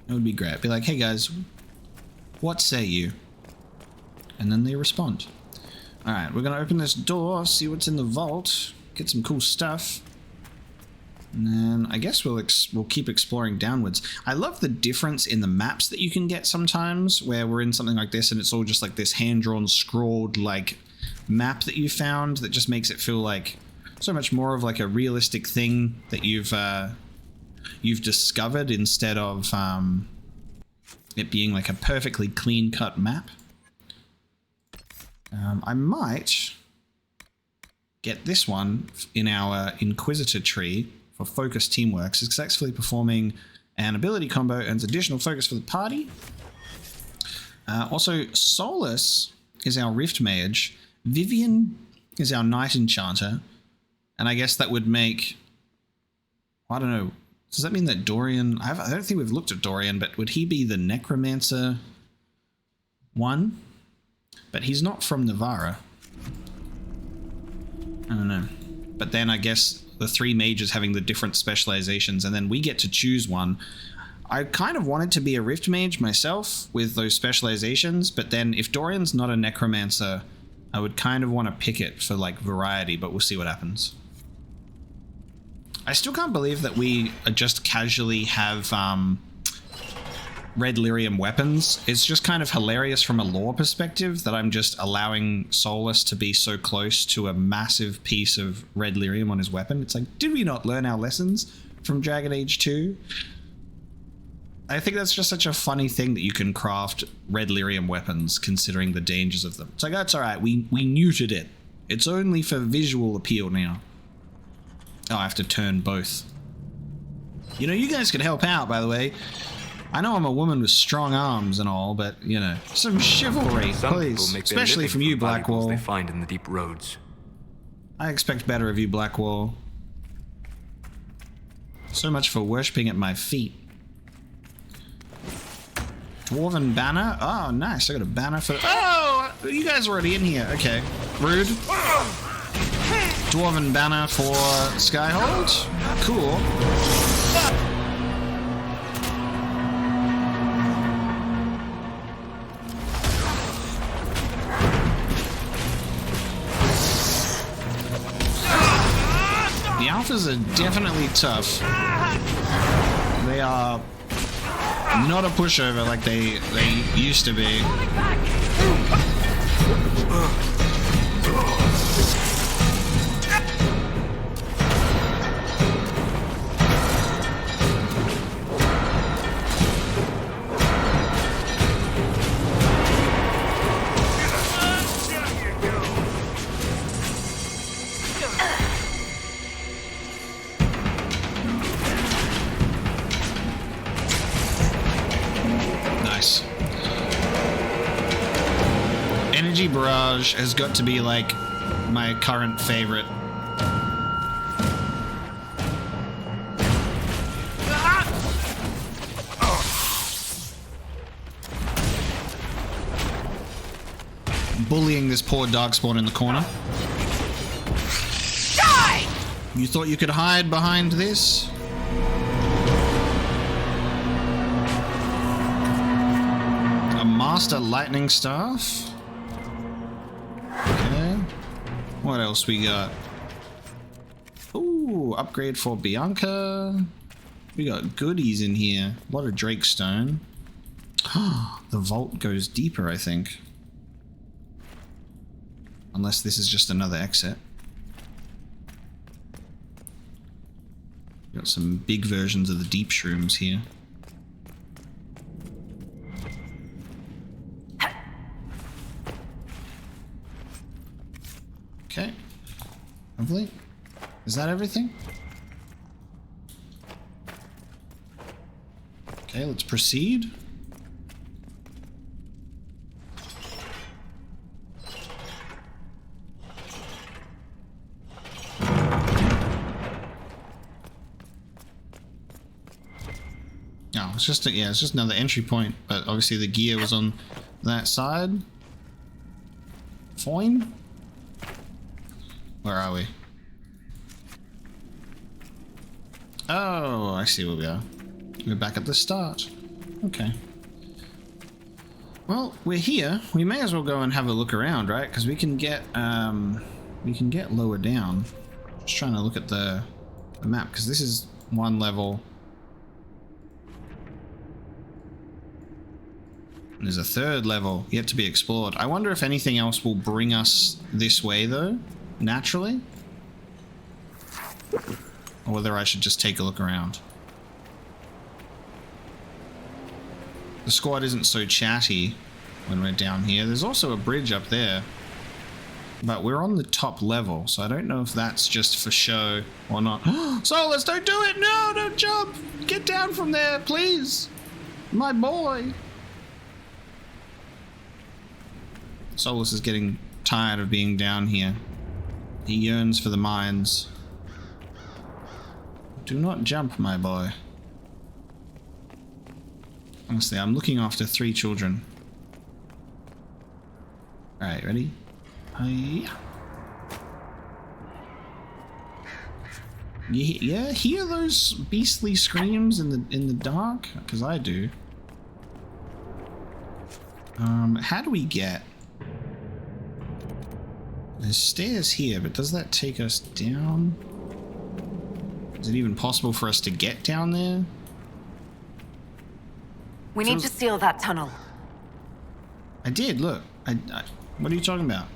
Speaker 1: It would be great. Be like, hey guys, what say you? And then they respond. Alright, we're gonna open this door, see what's in the vault, get some cool stuff. And then I guess we'll keep exploring downwards. I love the difference in the maps that you can get sometimes, where we're in something like this and it's all just like this hand-drawn, scrawled like map that you found that just makes it feel like so much more of like a realistic thing that you've discovered instead of it being like a perfectly clean-cut map. I might get this one in our Inquisitor tree for focus teamwork. Successfully performing an ability combo earns additional focus for the party. Also, Solus is our Rift Mage. Vivian is our Knight Enchanter. And I guess that would make... I don't know. Does that mean that Dorian... I don't think we've looked at Dorian, but would he be the Necromancer one? But he's not from Navarra. I don't know. But then I guess the three mages having the different specializations, and then we get to choose one. I kind of wanted to be a Rift Mage myself with those specializations, but then if Dorian's not a Necromancer, I would kind of want to pick it for like variety, but we'll see what happens. I still can't believe that we just casually have red lyrium weapons. It's just kind of hilarious from a lore perspective that I'm just allowing Solus to be so close to a massive piece of red lyrium on his weapon. It's like, did we not learn our lessons from Dragon Age 2? I think that's just such a funny thing that you can craft red lyrium weapons considering the dangers of them. It's like, that's alright, we neutered it. It's only for visual appeal now. Oh, I have to turn both. You know, you guys could help out, by the way. I know I'm a woman with strong arms and all, but, you know, some chivalry,
Speaker 6: Some
Speaker 1: please.
Speaker 6: people make their
Speaker 1: Especially
Speaker 6: living
Speaker 1: from you,
Speaker 6: valuables
Speaker 1: Blackwall.
Speaker 6: they find in the deep roads.
Speaker 1: I expect better of you, Blackwall. So much for worshipping at my feet. Dwarven banner? Oh, nice. I got a banner for... Oh! You guys are already in here. Okay. Rude. Dwarven banner for Skyhold. Cool. The alphas are definitely tough. They are not a pushover like they used to be. Nice. Energy Barrage has got to be like my current favorite. Bullying this poor darkspawn in the corner. Die! You thought you could hide behind this? A Master Lightning Staff. Okay. What else we got? Ooh, upgrade for Bianca. We got goodies in here. A lot of Drakestone. The vault goes deeper, I think. Unless this is just another exit. Got some big versions of the deep shrooms here. Okay. Lovely. Is that everything? Okay, let's proceed. Oh, it's just it's just another entry point, but obviously the gear was on that side. Fine. Where are we? Oh, I see where we are. We're back at the start. Okay. Well, we're here. We may as well go and have a look around, right? Because we can get lower down. Just trying to look at the the map, because this is one level. And there's a third level yet to be explored. I wonder if anything else will bring us this way, though, naturally. Or whether I should just take a look around. The squad isn't so chatty when we're down here. There's also a bridge up there. But we're on the top level, so I don't know if that's just for show or not. Solus, don't do it! No, don't jump! Get down from there, please! My boy! Solus is getting tired of being down here. He yearns for the mines. Do not jump, my boy. Honestly, I'm looking after 3 children. Alright, ready? Hiya. Yeah, hear those beastly screams in the dark? Because I do. How do we get? There's stairs here, but does that take us down? Is it even possible for us to get down there?
Speaker 4: We need to seal that tunnel.
Speaker 1: I did, look. What are you talking about?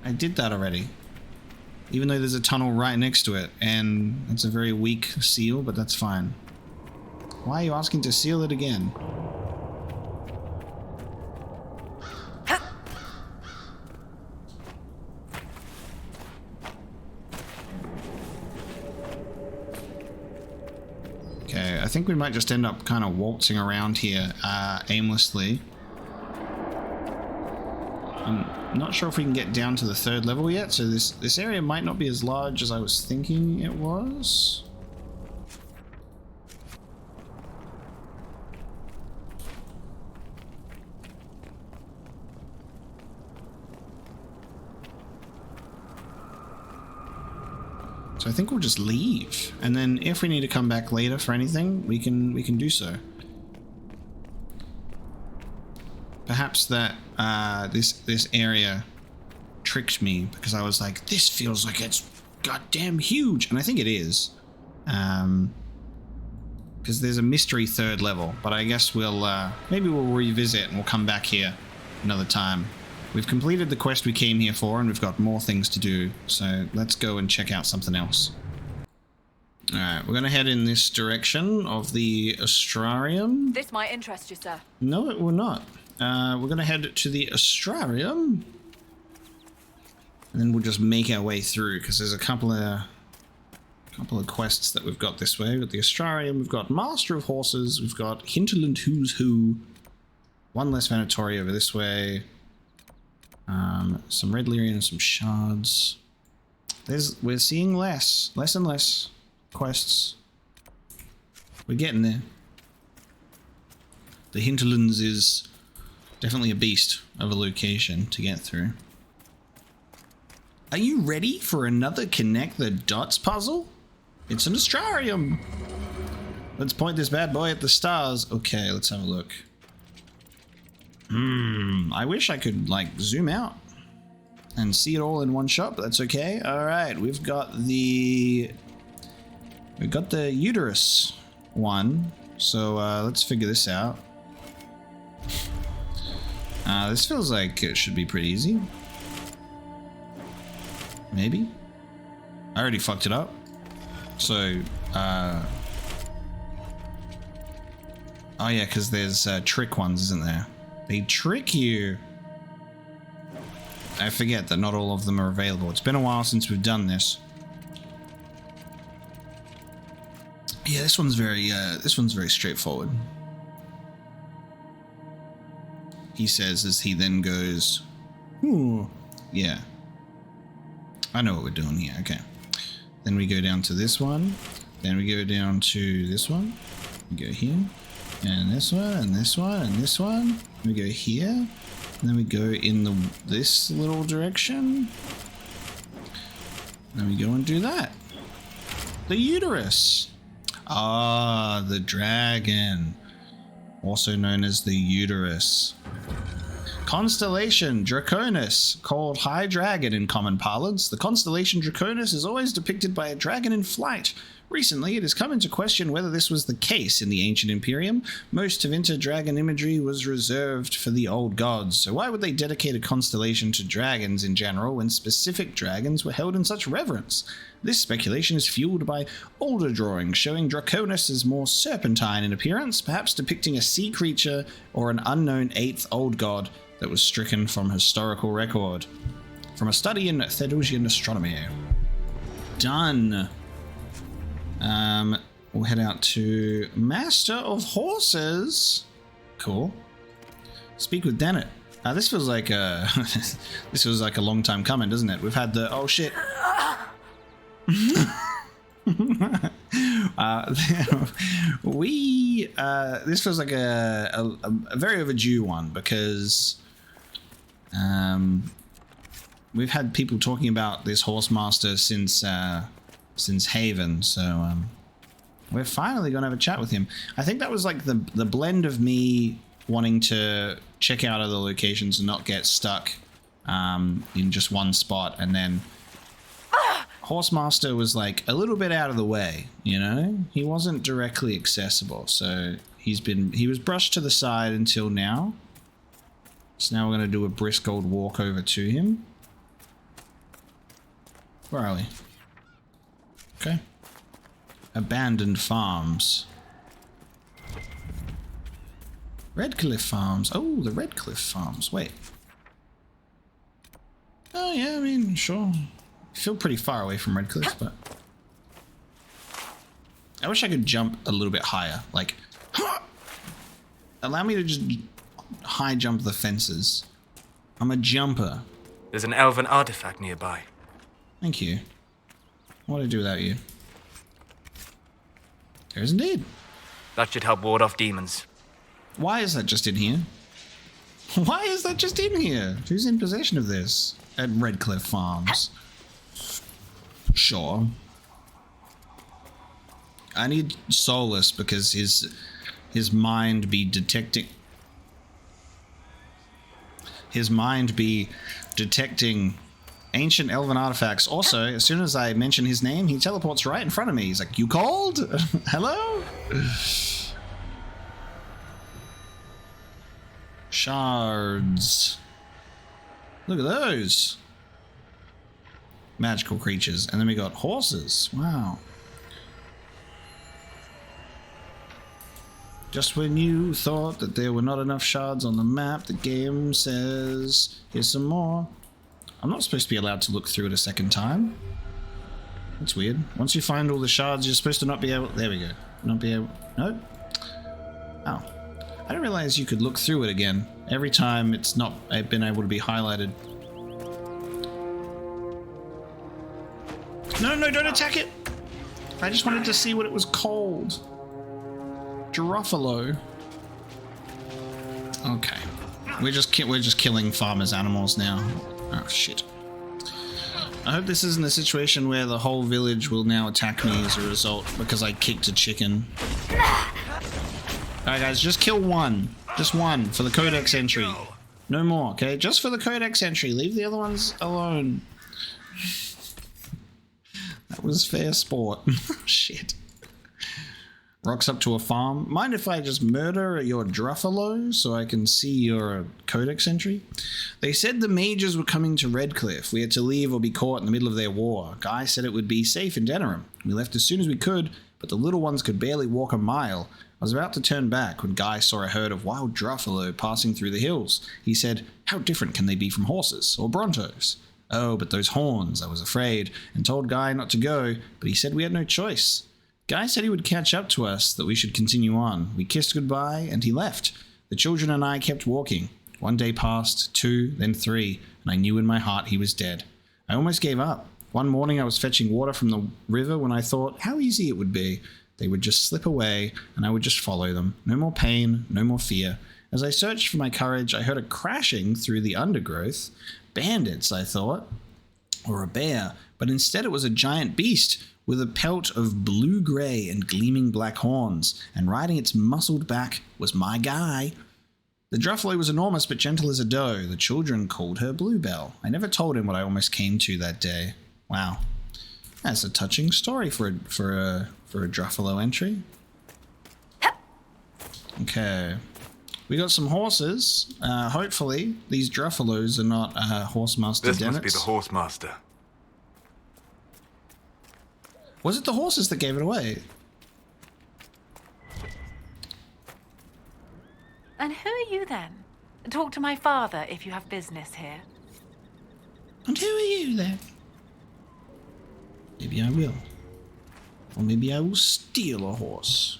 Speaker 1: I did that already. Even though there's a tunnel right next to it, and it's a very weak seal, but that's fine. Why are you asking to seal it again? Okay, I think we might just end up kind of waltzing around here aimlessly. I'm not sure if we can get down to the 3rd level yet, so this area might not be as large as I was thinking it was. So I think we'll just leave, and then if we need to come back later for anything, we can do so. Perhaps that this area tricked me because I was like, this feels like it's goddamn huge, and I think it is, because there's a mystery 3rd level. But I guess we'll maybe we'll revisit and we'll come back here another time. We've completed the quest we came here for, and we've got more things to do, so let's go and check out something else. Alright, we're gonna head in this direction of the Astrarium.
Speaker 4: This might interest you, sir.
Speaker 1: No, it will not. We're gonna head to the Astrarium, and then we'll just make our way through, because there's a couple of quests that we've got this way. We've got the Astrarium, we've got Master of Horses, we've got Hinterland Who's Who, one less Vanatory over this way, some Red Lyrian and some shards. We're seeing less and less quests. We're getting there. The Hinterlands is definitely a beast of a location to get through. Are you ready for another connect the dots puzzle? It's an Astrarium. Let's point this bad boy at the stars. Okay, let's have a look. I wish I could like zoom out and see it all in one shot, but that's okay. All right, we've got the uterus one. So let's figure this out. This feels like it should be pretty easy. Maybe. I already fucked it up. So, oh yeah, because there's trick ones, isn't there? They trick you. I forget that not all of them are available. It's been a while since we've done this. Yeah, this one's very straightforward. He says as he then goes, ooh, yeah. I know what we're doing here, okay. Then we go down to this one. Then we go down to this one. We go here. And this one, and this one, and this one. We go here. And then we go in this little direction. Then we go and do that. The uterus. Ah, the dragon. Also known as the uterus. Constellation Draconis, called High Dragon in common parlance. The constellation Draconis is always depicted by a dragon in flight. Recently, it has come into question whether this was the case in the ancient Imperium. Most Tevinter dragon imagery was reserved for the old gods, so why would they dedicate a constellation to dragons in general when specific dragons were held in such reverence? This speculation is fueled by older drawings showing Draconis as more serpentine in appearance, perhaps depicting a sea creature or an unknown 8th old god that was stricken from historical record. From a study in Theodosian astronomy. Done. We'll head out to Master of Horses. Cool. Speak with Dennett. This feels like a this feels like a long time coming, doesn't it? We've had the oh shit. This feels like a very overdue one because we've had people talking about this Horsemaster since Haven, so we're finally gonna have a chat with him. I think that was like the blend of me wanting to check out other locations and not get stuck in just one spot, and then Horsemaster was like a little bit out of the way, you know? He wasn't directly accessible, so he was brushed to the side until now. So now we're gonna do a brisk old walk over to him. Where are we? Okay. Abandoned farms. Redcliffe Farms. Oh, the Redcliffe Farms. Wait. Oh, yeah, I mean, sure. I feel pretty far away from Redcliffe, but... I wish I could jump a little bit higher. Like, allow me to just high jump the fences. I'm a jumper.
Speaker 6: There's an elven artifact nearby.
Speaker 1: Thank you. What do I do without you? There is indeed.
Speaker 6: That should help ward off demons.
Speaker 1: Why is that just in here? Why is that just in here? Who's in possession of this? At Redcliffe Farms. Sure. I need Solus because his mind be detecting... His mind be detecting ancient elven artifacts. Also, as soon as I mention his name, he teleports right in front of me. He's like, you called? Hello? Shards. Look at those. Magical creatures. And then we got horses. Wow. Just when you thought that there were not enough shards on the map, the game says, here's some more. I'm not supposed to be allowed to look through it a second time. That's weird. Once you find all the shards, you're supposed to not be able... There we go. Not be able... Nope. Oh. I didn't realize you could look through it again. Every time it's not been able to be highlighted. No, don't attack it! I just wanted to see what it was called. Druffalo. Okay. We're just killing farmers' animals now. Oh, shit. I hope this isn't a situation where the whole village will now attack me as a result because I kicked a chicken. Alright guys, just kill one. Just one for the codex entry. No more, okay? Just for the codex entry. Leave the other ones alone. That was fair sport. Shit. Rocks up to a farm. Mind if I just murder your druffalo so I can see your codex entry? They said the mages were coming to Redcliffe. We had to leave or be caught in the middle of their war. Guy said it would be safe in Denerim. We left as soon as we could, but the little ones could barely walk a mile. I was about to turn back when Guy saw a herd of wild druffalo passing through the hills. He said, how different can they be from horses or brontos? Oh, but those horns, I was afraid, and told Guy not to go, but he said we had no choice. Guy said he would catch up to us, that we should continue on. We kissed goodbye, and he left. The children and I kept walking. 1 day passed, 2, then 3, and I knew in my heart he was dead. I almost gave up. One morning I was fetching water from the river when I thought how easy it would be. They would just slip away, and I would just follow them. No more pain, no more fear. As I searched for my courage, I heard a crashing through the undergrowth. Bandits, I thought, or a bear, but instead it was a giant beast with a pelt of blue-grey and gleaming black horns, and riding its muscled back was my guy. The druffalo was enormous but gentle as a doe. The children called her Bluebell. I never told him what I almost came to that day. Wow. That's a touching story for a druffalo entry. Okay. We got some horses. Hopefully, these druffalos are not Horsemaster
Speaker 6: This
Speaker 1: Dennets.
Speaker 6: must be the Horsemaster.
Speaker 1: Was it the horses that gave it away?
Speaker 9: And who are you then? Talk to my father if you have business here.
Speaker 1: And who are you then? Maybe I will. Or maybe I will steal a horse.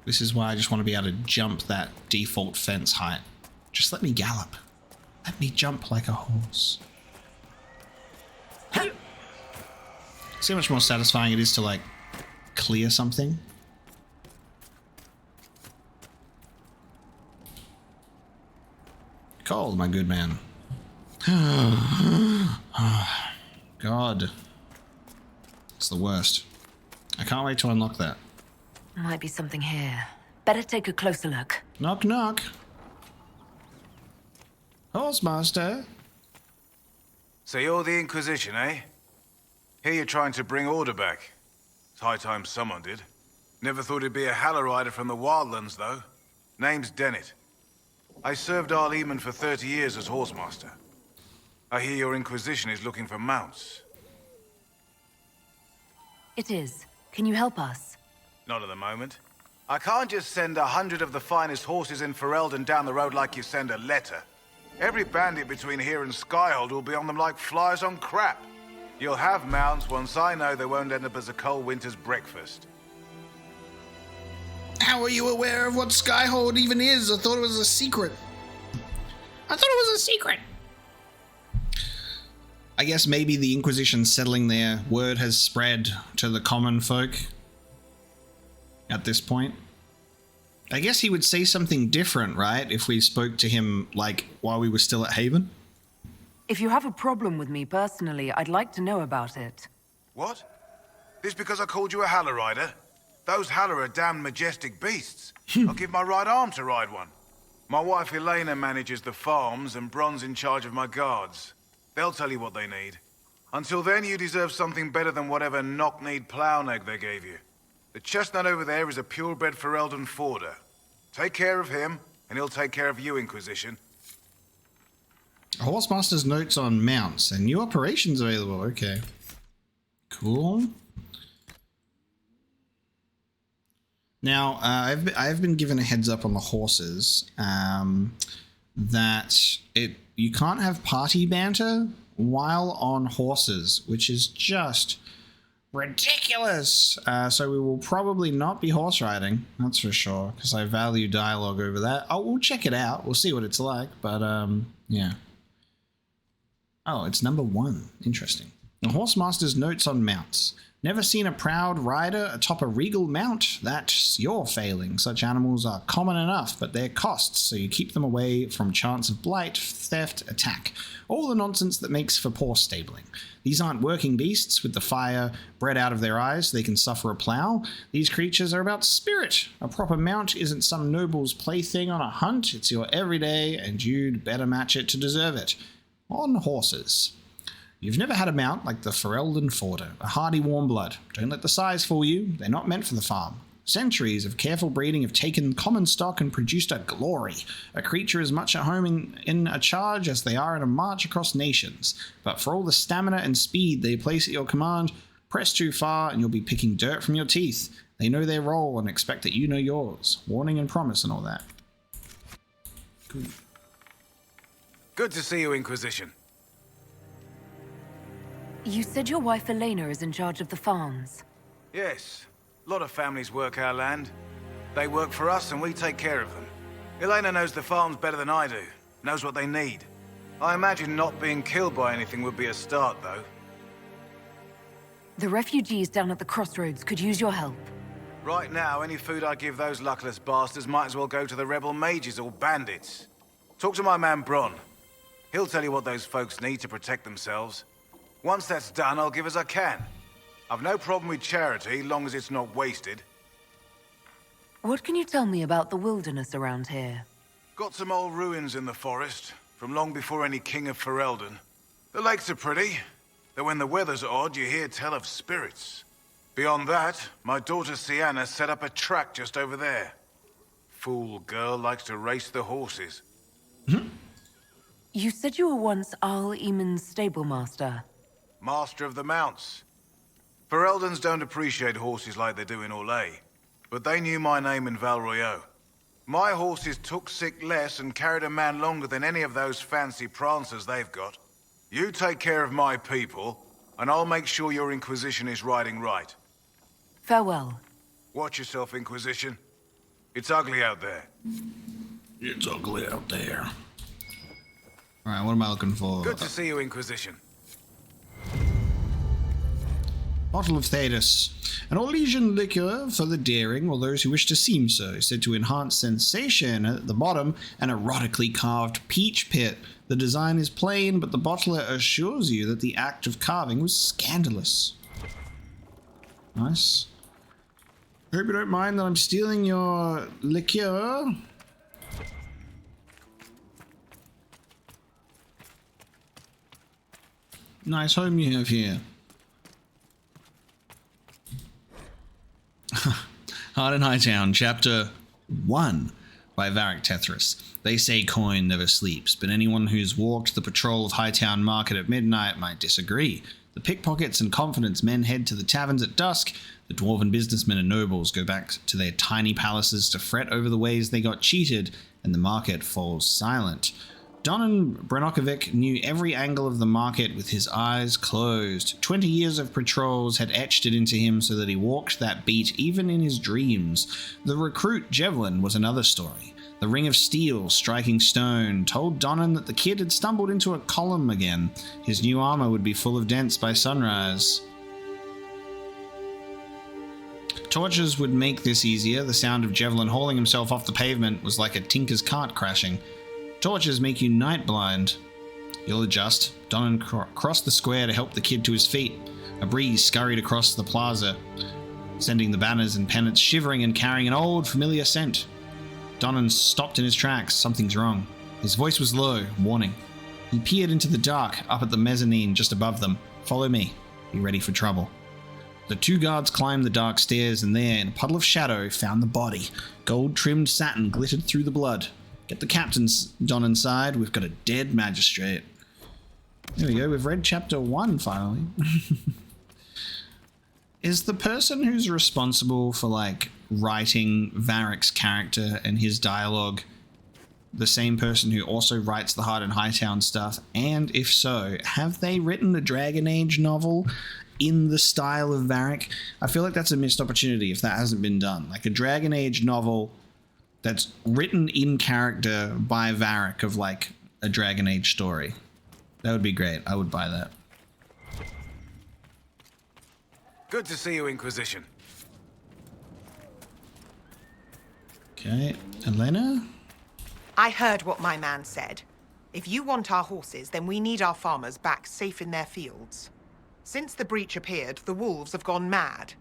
Speaker 1: This is why I just want to be able to jump that default fence height. Just let me gallop. Let me jump like a horse. See how much more satisfying it is to, like, clear something? Cold, my good man. God. It's the worst. I can't wait to unlock that.
Speaker 4: Might be something here. Better take a closer look.
Speaker 1: Knock, knock. Horsemaster.
Speaker 7: So you're the Inquisition, eh? Here you're trying to bring order back. It's high time someone did. Never thought it'd be a Hallow from the Wildlands, though. Name's Dennett. I served our Leman for 30 years as Horsemaster. I hear your Inquisition is looking for mounts.
Speaker 4: It is. Can you help us?
Speaker 7: Not at the moment. I can't just send 100 of the finest horses in Ferelden down the road like you send a letter. Every bandit between here and Skyhold will be on them like flies on crap. You'll have mounts once I know they won't end up as a cold winter's breakfast.
Speaker 1: How are you aware of what Skyhold even is? I thought it was a secret. I guess maybe the Inquisition settling there, word has spread to the common folk at this point. I guess he would say something different, right? If we spoke to him, like, while we were still at Haven.
Speaker 4: If you have a problem with me personally, I'd like to know about it.
Speaker 7: What? This because I called you a Hallow Rider? Those Hallow are damned majestic beasts. I'll give my right arm to ride one. My wife Elena manages the farms and Bron's in charge of my guards. They'll tell you what they need. Until then, you deserve something better than whatever knock-kneed plough-neg they gave you. The chestnut over there is a purebred Ferelden forder. Take care of him, and he'll take care of you, Inquisition.
Speaker 1: Horsemaster's notes on mounts and new operations available. Okay. Cool. Now, I've been given a heads up on the horses that you can't have party banter while on horses, which is just ridiculous. So we will probably not be horse riding, that's for sure, because I value dialogue over that. Oh, we'll check it out. We'll see what it's like, but yeah. Oh, it's number 1. Interesting. The Horsemaster's notes on mounts. Never seen a proud rider atop a regal mount? That's your failing. Such animals are common enough, but they're costs, so you keep them away from chance of blight, theft, attack. All the nonsense that makes for poor stabling. These aren't working beasts with the fire bred out of their eyes so they can suffer a plow. These creatures are about spirit. A proper mount isn't some noble's plaything on a hunt. It's your everyday, and you'd better match it to deserve it. On horses. You've never had a mount like the Ferelden Forder, a hardy warm blood. Don't let the size fool you. They're not meant for the farm. Centuries of careful breeding have taken common stock and produced a glory. A creature as much at home in a charge as they are in a march across nations. But for all the stamina and speed they place at your command, press too far and you'll be picking dirt from your teeth. They know their role and expect that you know yours. Warning and promise and all that. Cool.
Speaker 7: Good to see you, Inquisition.
Speaker 4: You said your wife Elena is in charge of the farms.
Speaker 7: Yes. A lot of families work our land. They work for us and we take care of them. Elena knows the farms better than I do. Knows what they need. I imagine not being killed by anything would be a start, though.
Speaker 4: The refugees down at the crossroads could use your help.
Speaker 7: Right now, any food I give those luckless bastards might as well go to the rebel mages or bandits. Talk to my man Bron. He'll tell you what those folks need to protect themselves. Once that's done, I'll give as I can. I've no problem with charity, long as it's not wasted.
Speaker 4: What can you tell me about the wilderness around here?
Speaker 7: Got some old ruins in the forest, from long before any king of Ferelden. The lakes are pretty, though when the weather's odd, you hear tell of spirits. Beyond that, my daughter Sienna set up a track just over there. Fool girl likes to race the horses.
Speaker 4: You said you were once Arl Eamon's stablemaster.
Speaker 7: Master of the mounts. Fereldans don't appreciate horses like they do in Orlais, but they knew my name in Val Royeaux. My horses took sick less and carried a man longer than any of those fancy prancers they've got. You take care of my people, and I'll make sure your Inquisition is riding right.
Speaker 4: Farewell.
Speaker 7: Watch yourself, Inquisition. It's ugly out there.
Speaker 1: It's ugly out there. Alright, what am I looking for?
Speaker 7: Good to see you, Inquisition.
Speaker 1: Bottle of Thetis. An Orlesian liquor for the daring or those who wish to seem so, said to enhance sensation. At the bottom, an erotically carved peach pit. The design is plain, but the bottler assures you that the act of carving was scandalous. Nice. Hope you don't mind that I'm stealing your liqueur. Nice home you have here. Hard in Hightown, Chapter 1 by Varric Tethris. They say coin never sleeps, but anyone who's walked the patrol of Hightown Market at midnight might disagree. The pickpockets and confidence men head to the taverns at dusk. The dwarven businessmen and nobles go back to their tiny palaces to fret over the ways they got cheated, and the market falls silent. Donan Brenokovic knew every angle of the market with his eyes closed. 20 years of patrols had etched it into him so that he walked that beat even in his dreams. The recruit Javelin was another story. The ring of steel striking stone told Donan that the kid had stumbled into a column again. His new armor would be full of dents by sunrise. Torches would make this easier. The sound of Javelin hauling himself off the pavement was like a tinker's cart crashing. Torches make you night blind. You'll adjust. Donan crossed the square to help the kid to his feet. A breeze scurried across the plaza, sending the banners and pennants shivering and carrying an old familiar scent. Donan stopped in his tracks. Something's wrong. His voice was low, warning. He peered into the dark, up at the mezzanine just above them. Follow me. Be ready for trouble. The two guards climbed the dark stairs and there, in a puddle of shadow, found the body. Gold-trimmed satin glittered through the blood. Get the captain's Donan side. We've got a dead magistrate. There we go. We've read chapter 1 finally. Is the person who's responsible for like writing Varric's character and his dialogue the same person who also writes the Hard in Hightown stuff? And if so, have they written a Dragon Age novel in the style of Varric? I feel like that's a missed opportunity if that hasn't been done. Like a Dragon Age novel that's written in character by Varric of like a Dragon Age story. That would be great. I would buy that.
Speaker 7: Good to see you, Inquisition.
Speaker 1: Okay, Elena?
Speaker 10: I heard what my man said. If you want our horses, then we need our farmers back safe in their fields. Since the breach appeared, the wolves have gone mad.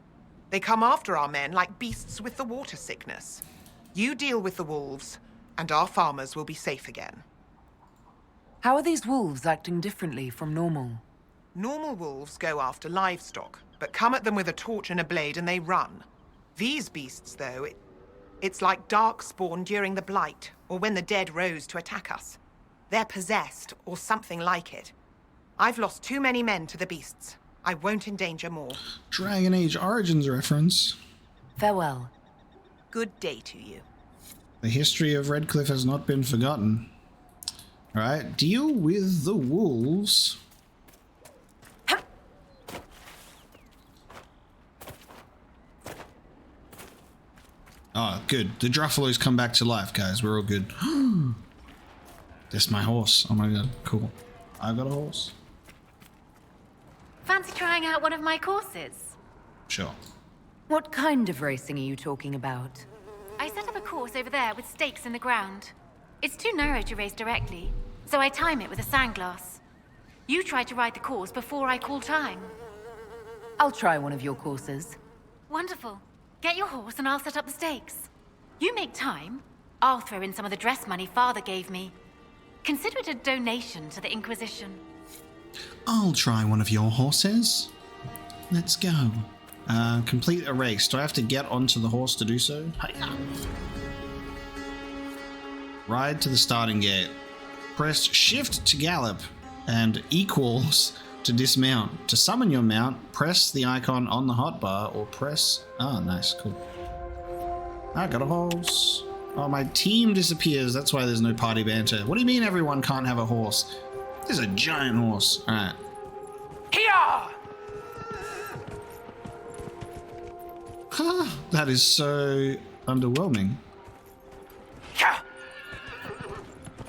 Speaker 10: They come after our men like beasts with the water sickness. You deal with the wolves, and our farmers will be safe again.
Speaker 4: How are these wolves acting differently from normal?
Speaker 10: Normal wolves go after livestock, but come at them with a torch and a blade and they run. These beasts, though, it's like darkspawn during the Blight, or when the dead rose to attack us. They're possessed, or something like it. I've lost too many men to the beasts. I won't endanger more.
Speaker 1: Dragon Age Origins reference.
Speaker 4: Farewell.
Speaker 10: Good day to you.
Speaker 1: The history of Redcliffe has not been forgotten. Alright, deal with the wolves. Oh, good. The druffalo's come back to life, guys. We're all good. That's my horse. Oh my god, cool. I've got a horse.
Speaker 9: Fancy trying out one of my courses?
Speaker 1: Sure.
Speaker 4: What kind of racing are you talking about?
Speaker 9: I set up a course over there with stakes in the ground. It's too narrow to race directly, so I time it with a sandglass. You try to ride the course before I call time.
Speaker 4: I'll try one of your courses.
Speaker 9: Wonderful. Get your horse and I'll set up the stakes. You make time, I'll throw in some of the dress money Father gave me. Consider it a donation to the Inquisition.
Speaker 1: I'll try one of your horses. Let's go. Complete a race. Do I have to get onto the horse to do so? Hiya. Ride to the starting gate. Press shift to gallop and equals to dismount. To summon your mount, press the icon on the hotbar or press... Oh, nice. Cool. I got a horse. Oh, my team disappears. That's why there's no party banter. What do you mean everyone can't have a horse? There's a giant horse. All right. That is so underwhelming.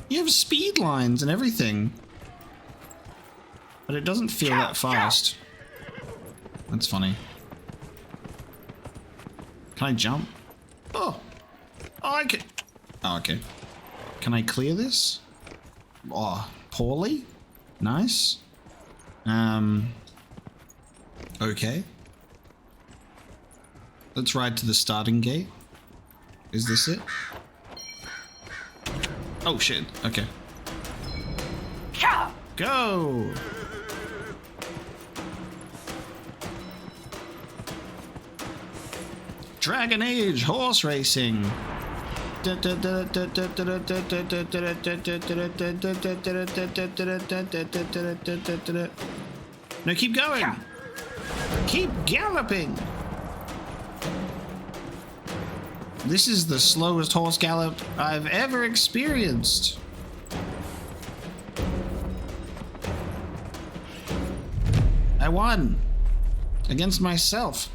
Speaker 1: You have speed lines and everything, but it doesn't feel that fast. That's funny. Can I jump? Oh, I can. Oh, okay. Can I clear this? Oh, poorly. Nice. Okay. Let's ride to the starting gate. Is this it? Oh shit, okay. Go! Dragon Age horse racing! No, keep going! Keep galloping! This is the slowest horse gallop I've ever experienced. I won. Against myself.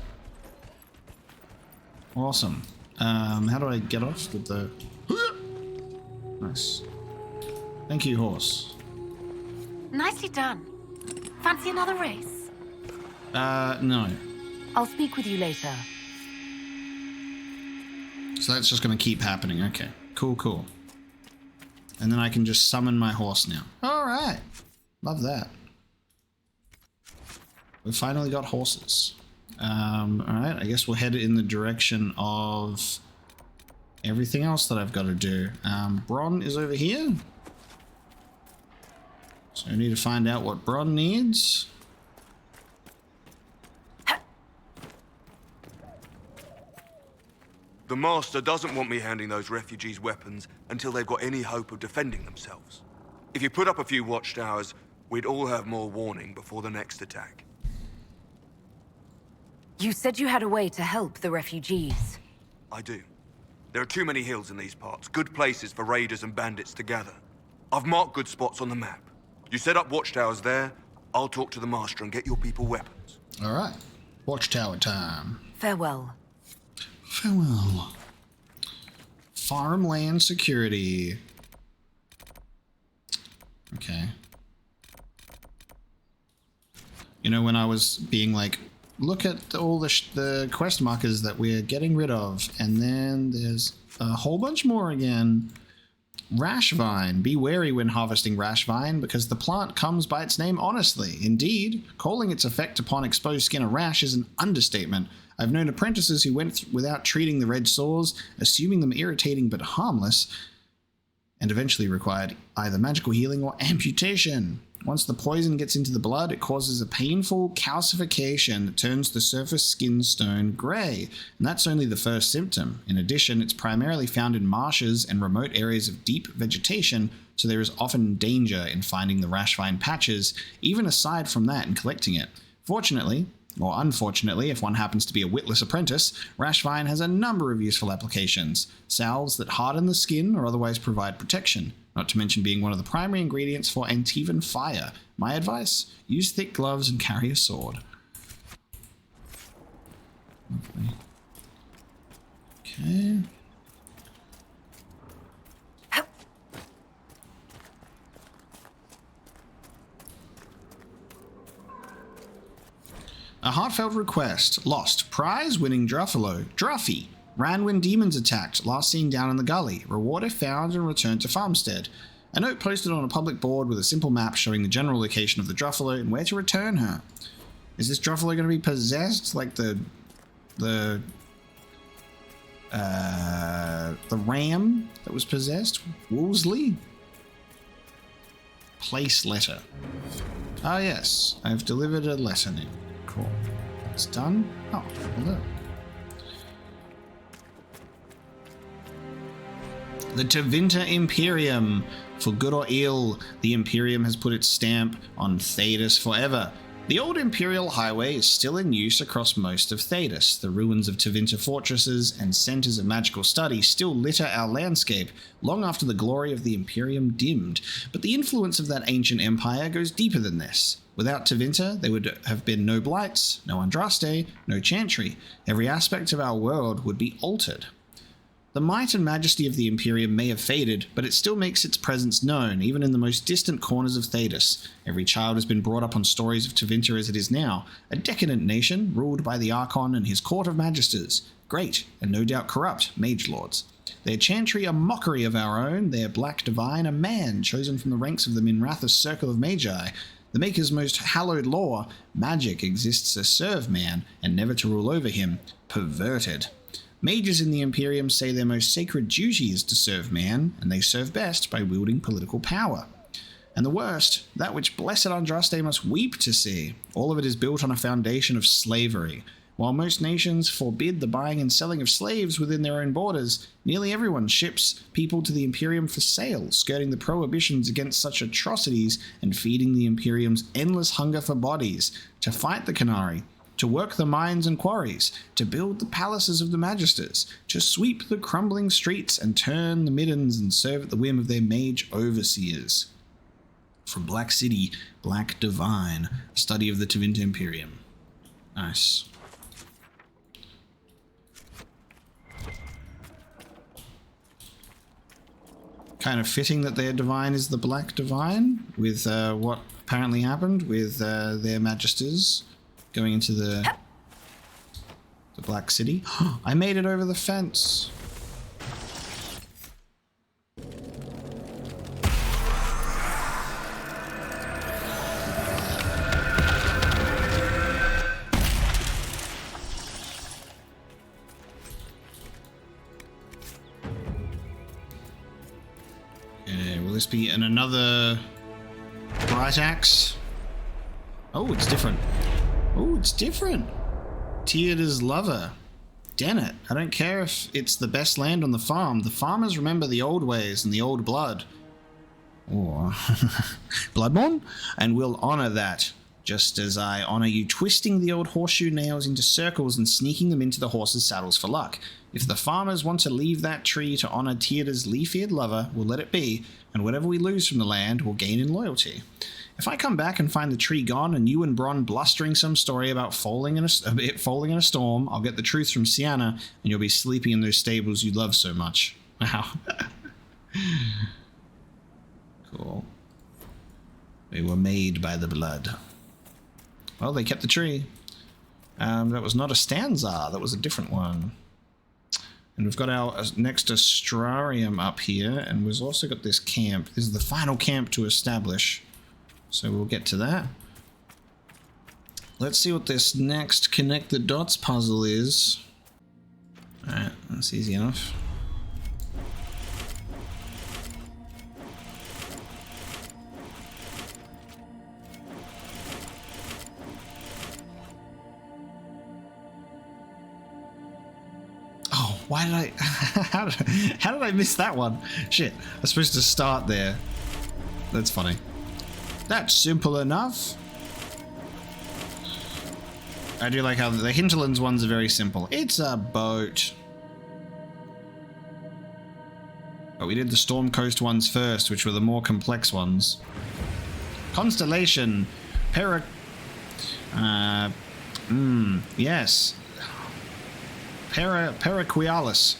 Speaker 1: Awesome. How do I get off with the... Nice. Thank you, horse.
Speaker 9: Nicely done. Fancy another race?
Speaker 1: No.
Speaker 4: I'll speak with you later.
Speaker 1: So that's just going to keep happening. Okay. Cool, cool. And then I can just summon my horse now. All right. Love that. We've finally got horses. All right. I guess we'll head in the direction of everything else that I've got to do. Bron is over here. So I need to find out what Bron needs.
Speaker 11: The Master doesn't want me handing those refugees weapons until they've got any hope of defending themselves. If you put up a few watchtowers, we'd all have more warning before the next attack.
Speaker 4: You said you had a way to help the refugees.
Speaker 11: I do. There are too many hills in these parts, good places for raiders and bandits to gather. I've marked good spots on the map. You set up watchtowers there, I'll talk to the Master and get your people weapons.
Speaker 1: All right. Watchtower time.
Speaker 4: Farewell.
Speaker 1: Farewell. Farmland security. Okay. You know, when I was being like, look at all the quest markers that we're getting rid of, and then there's a whole bunch more again. Rash vine. Be wary when harvesting rash vine, because the plant comes by its name honestly. Indeed, calling its effect upon exposed skin a rash is an understatement. I've known apprentices who went without treating the red sores, assuming them irritating but harmless, and eventually required either magical healing or amputation. Once the poison gets into the blood, it causes a painful calcification that turns the surface skin stone grey, and that's only the first symptom. In addition, it's primarily found in marshes and remote areas of deep vegetation, so there is often danger in finding the rash vine patches, even aside from that and collecting it. Fortunately, or unfortunately, if one happens to be a witless apprentice, rash vine has a number of useful applications. Salves that harden the skin or otherwise provide protection, not to mention being one of the primary ingredients for Antivan fire. My advice? Use thick gloves and carry a sword. Lovely. Okay. A heartfelt request. Lost. Prize winning druffalo. Druffy. Ran when demons attacked. Last seen down in the gully. Reward if found and returned to farmstead. A note posted on a public board with a simple map showing the general location of the druffalo and where to return her. Is this druffalo going to be possessed like the The ram that was possessed. Wolseley. Place letter. Ah, yes. I've delivered a letter now. Cool. It's done. Oh, hello. The Tevinter Imperium. For good or ill, the Imperium has put its stamp on Thedas forever. The old Imperial Highway is still in use across most of Thedas. The ruins of Tevinter fortresses and centers of magical study still litter our landscape long after the glory of the Imperium dimmed, but the influence of that ancient empire goes deeper than this. Without Tevinter, there would have been no Blights, no Andraste, no Chantry. Every aspect of our world would be altered. The might and majesty of the Imperium may have faded, but it still makes its presence known, even in the most distant corners of Thedas. Every child has been brought up on stories of Tevinter as it is now, a decadent nation ruled by the Archon and his court of magisters, great and no doubt corrupt mage lords. Their chantry a mockery of our own, their black divine a man chosen from the ranks of the Minrathous circle of magi. The Maker's most hallowed law, magic exists to serve man and never to rule over him, perverted. Mages in the Imperium say their most sacred duty is to serve man, and they serve best by wielding political power. And the worst, that which blessed Andraste must weep to see. All of it is built on a foundation of slavery. While most nations forbid the buying and selling of slaves within their own borders, nearly everyone ships people to the Imperium for sale, skirting the prohibitions against such atrocities and feeding the Imperium's endless hunger for bodies, to fight the Canari, to work the mines and quarries, to build the palaces of the magisters, to sweep the crumbling streets and turn the middens and serve at the whim of their mage overseers. From Black City, Black Divine, a study of the Tevinter Imperium. Nice. Kind of fitting that their divine is the Black Divine, with what apparently happened with their magisters going into the Black City. I made it over the fence. Okay, will this be another bright axe? Oh, it's different. Oh, it's different. Theoda's lover. Dennett. I don't care if it's the best land on the farm. The farmers remember the old ways and the old blood. Or Bloodborne? And we'll honor that. Just as I honor you twisting the old horseshoe nails into circles and sneaking them into the horses' saddles for luck. If the farmers want to leave that tree to honor Theoda's leaf-eared lover, we'll let it be, and whatever we lose from the land, we'll gain in loyalty. If I come back and find the tree gone and you and Bronn blustering some story about falling in a storm, I'll get the truth from Sienna and you'll be sleeping in those stables you love so much. Wow. Cool. We were made by the blood. Well, they kept the tree. That was not a stanza, that was a different one. And we've got our next Astrarium up here, and we've also got this camp. This is the final camp to establish. So we'll get to that. Let's see what this next connect the dots puzzle is. Alright, that's easy enough. Oh, why did I... how did I miss that one? Shit, I was supposed to start there. That's funny. That's simple enough. I do like how the Hinterlands ones are very simple. It's a boat. But we did the Storm Coast ones first, which were the more complex ones. Constellation. Yes. Paraquialis.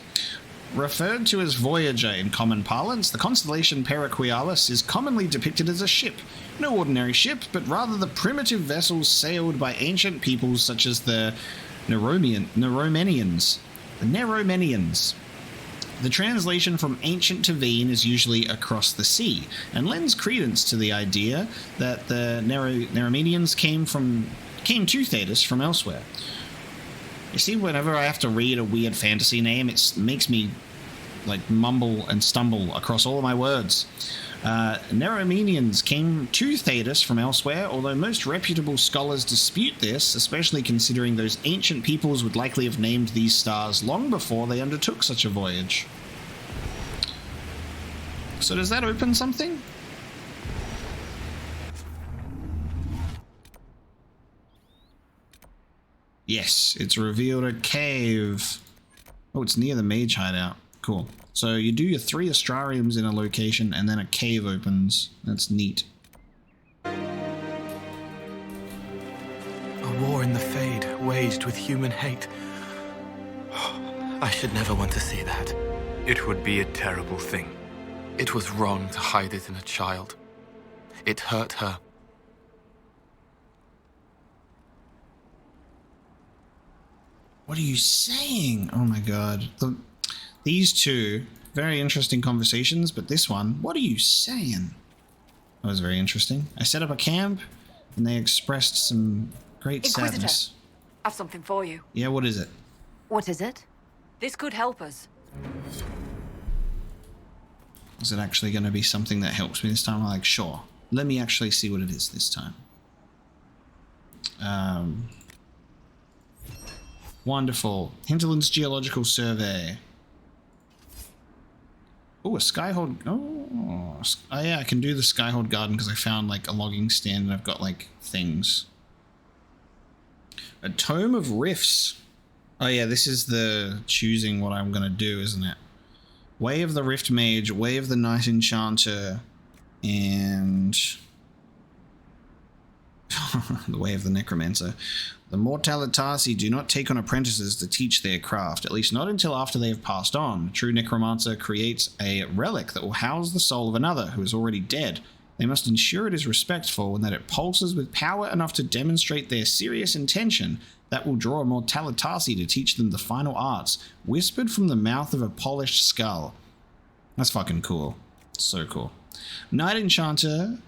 Speaker 1: Referred to as Voyager in common parlance, the constellation Paraquialis is commonly depicted as a ship. No ordinary ship, but rather the primitive vessels sailed by ancient peoples such as the Neromenians. The Neromenians. The translation from ancient Tevene is usually across the sea, and lends credence to the idea that the Neromenians came to Thedas from elsewhere. You see, whenever I have to read a weird fantasy name, it makes me like mumble and stumble across all of my words. Neromenians came to Thedas from elsewhere, although most reputable scholars dispute this, especially considering those ancient peoples would likely have named these stars long before they undertook such a voyage. So does that open something? Yes, it's revealed a cave. Oh, it's near the mage hideout. Cool. So you do your 3 Astrariums in a location and then a cave opens. That's neat.
Speaker 5: A war in the Fade, waged with human hate. I should never want to see that.
Speaker 6: It would be a terrible thing.
Speaker 5: It was wrong to hide it in a child. It hurt her.
Speaker 1: What are you saying? Oh my god. These two, very interesting conversations, but this one, what are you saying? That was very interesting. I set up a camp, and they expressed some great sadness.
Speaker 4: I've something for you.
Speaker 1: Yeah, what is it?
Speaker 4: What is it? This could help us.
Speaker 1: Is it actually going to be something that helps me this time? I'm like, sure. Let me actually see what it is this time. Wonderful. Hinterlands Geological Survey. Oh, a Skyhold. Oh, yeah, I can do the Skyhold Garden because I found like a logging stand and I've got like things. A Tome of Rifts. Oh yeah, this is the choosing what I'm going to do, isn't it? Way of the Rift Mage, Way of the Night Enchanter, and the Way of the Necromancer. The Mortalitasi do not take on apprentices to teach their craft, at least not until after they have passed on. A true Necromancer creates a relic that will house the soul of another who is already dead. They must ensure it is respectful and that it pulses with power enough to demonstrate their serious intention. That will draw a Mortalitasi to teach them the final arts, whispered from the mouth of a polished skull. That's fucking cool. So cool. Knights Enchanter,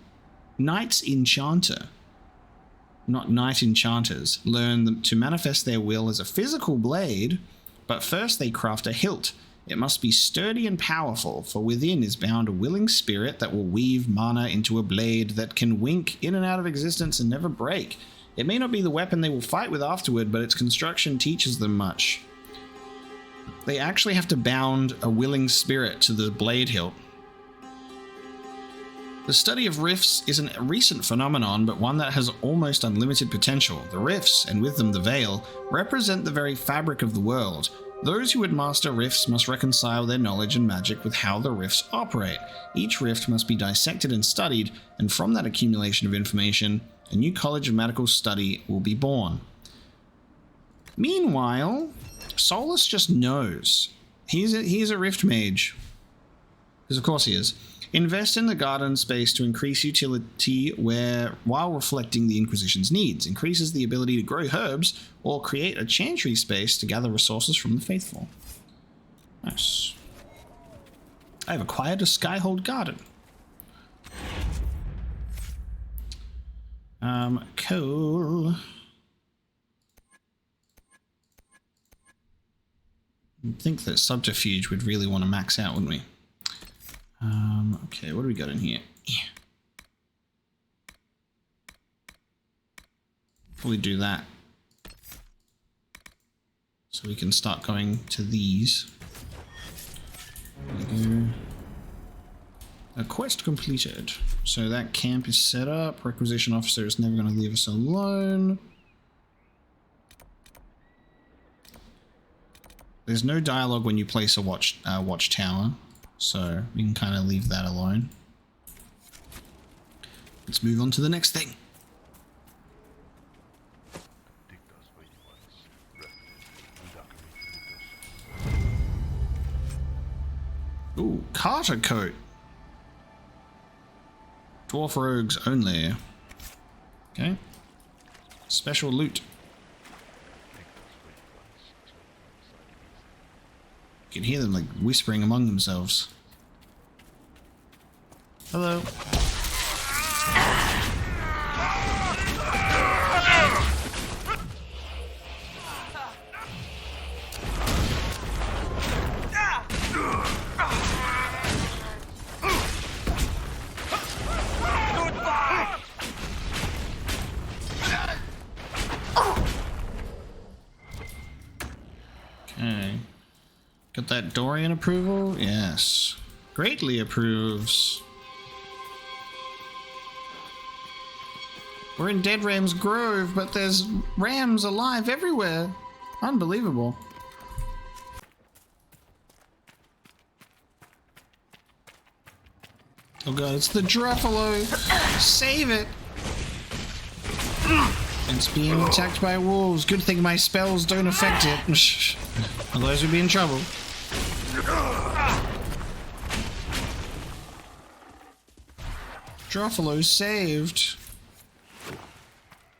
Speaker 1: not Knight Enchanters, learn to manifest their will as a physical blade, but first they craft a hilt. It must be sturdy and powerful, for within is bound a willing spirit that will weave mana into a blade that can wink in and out of existence and never break. It may not be the weapon they will fight with afterward, but its construction teaches them much. They actually have to bound a willing spirit to the blade hilt. The study of rifts is a recent phenomenon, but one that has almost unlimited potential. The rifts, and with them the veil, represent the very fabric of the world. Those who would master rifts must reconcile their knowledge and magic with how the rifts operate. Each rift must be dissected and studied, and from that accumulation of information, a new college of magical study will be born. Meanwhile, Solus just knows. He's a rift mage. Because of course he is. Invest in the garden space to increase utility while reflecting the Inquisition's needs. Increases the ability to grow herbs or create a chantry space to gather resources from the faithful. Nice. I have acquired a Skyhold Garden. Cool. You'd think that Subterfuge would really want to max out, wouldn't we? Okay, what do we got in here? Yeah. Probably do that. So we can start going to these. There we go. A quest completed. So that camp is set up. Requisition officer is never going to leave us alone. There's no dialogue when you place a watchtower, so we can kind of leave that alone. Let's move on to the next thing. Ooh, Carter coat. Dwarf rogues only. Okay. Special loot. You can hear them like whispering among themselves. Hello. that Dorian approval? Yes. Greatly approves. We're in Dead Ram's Grove, but there's rams alive everywhere. Unbelievable. Oh god, it's the druffalo. Save it. It's being attacked by wolves. Good thing my spells don't affect it. Otherwise we'd be in trouble. Druffalo saved.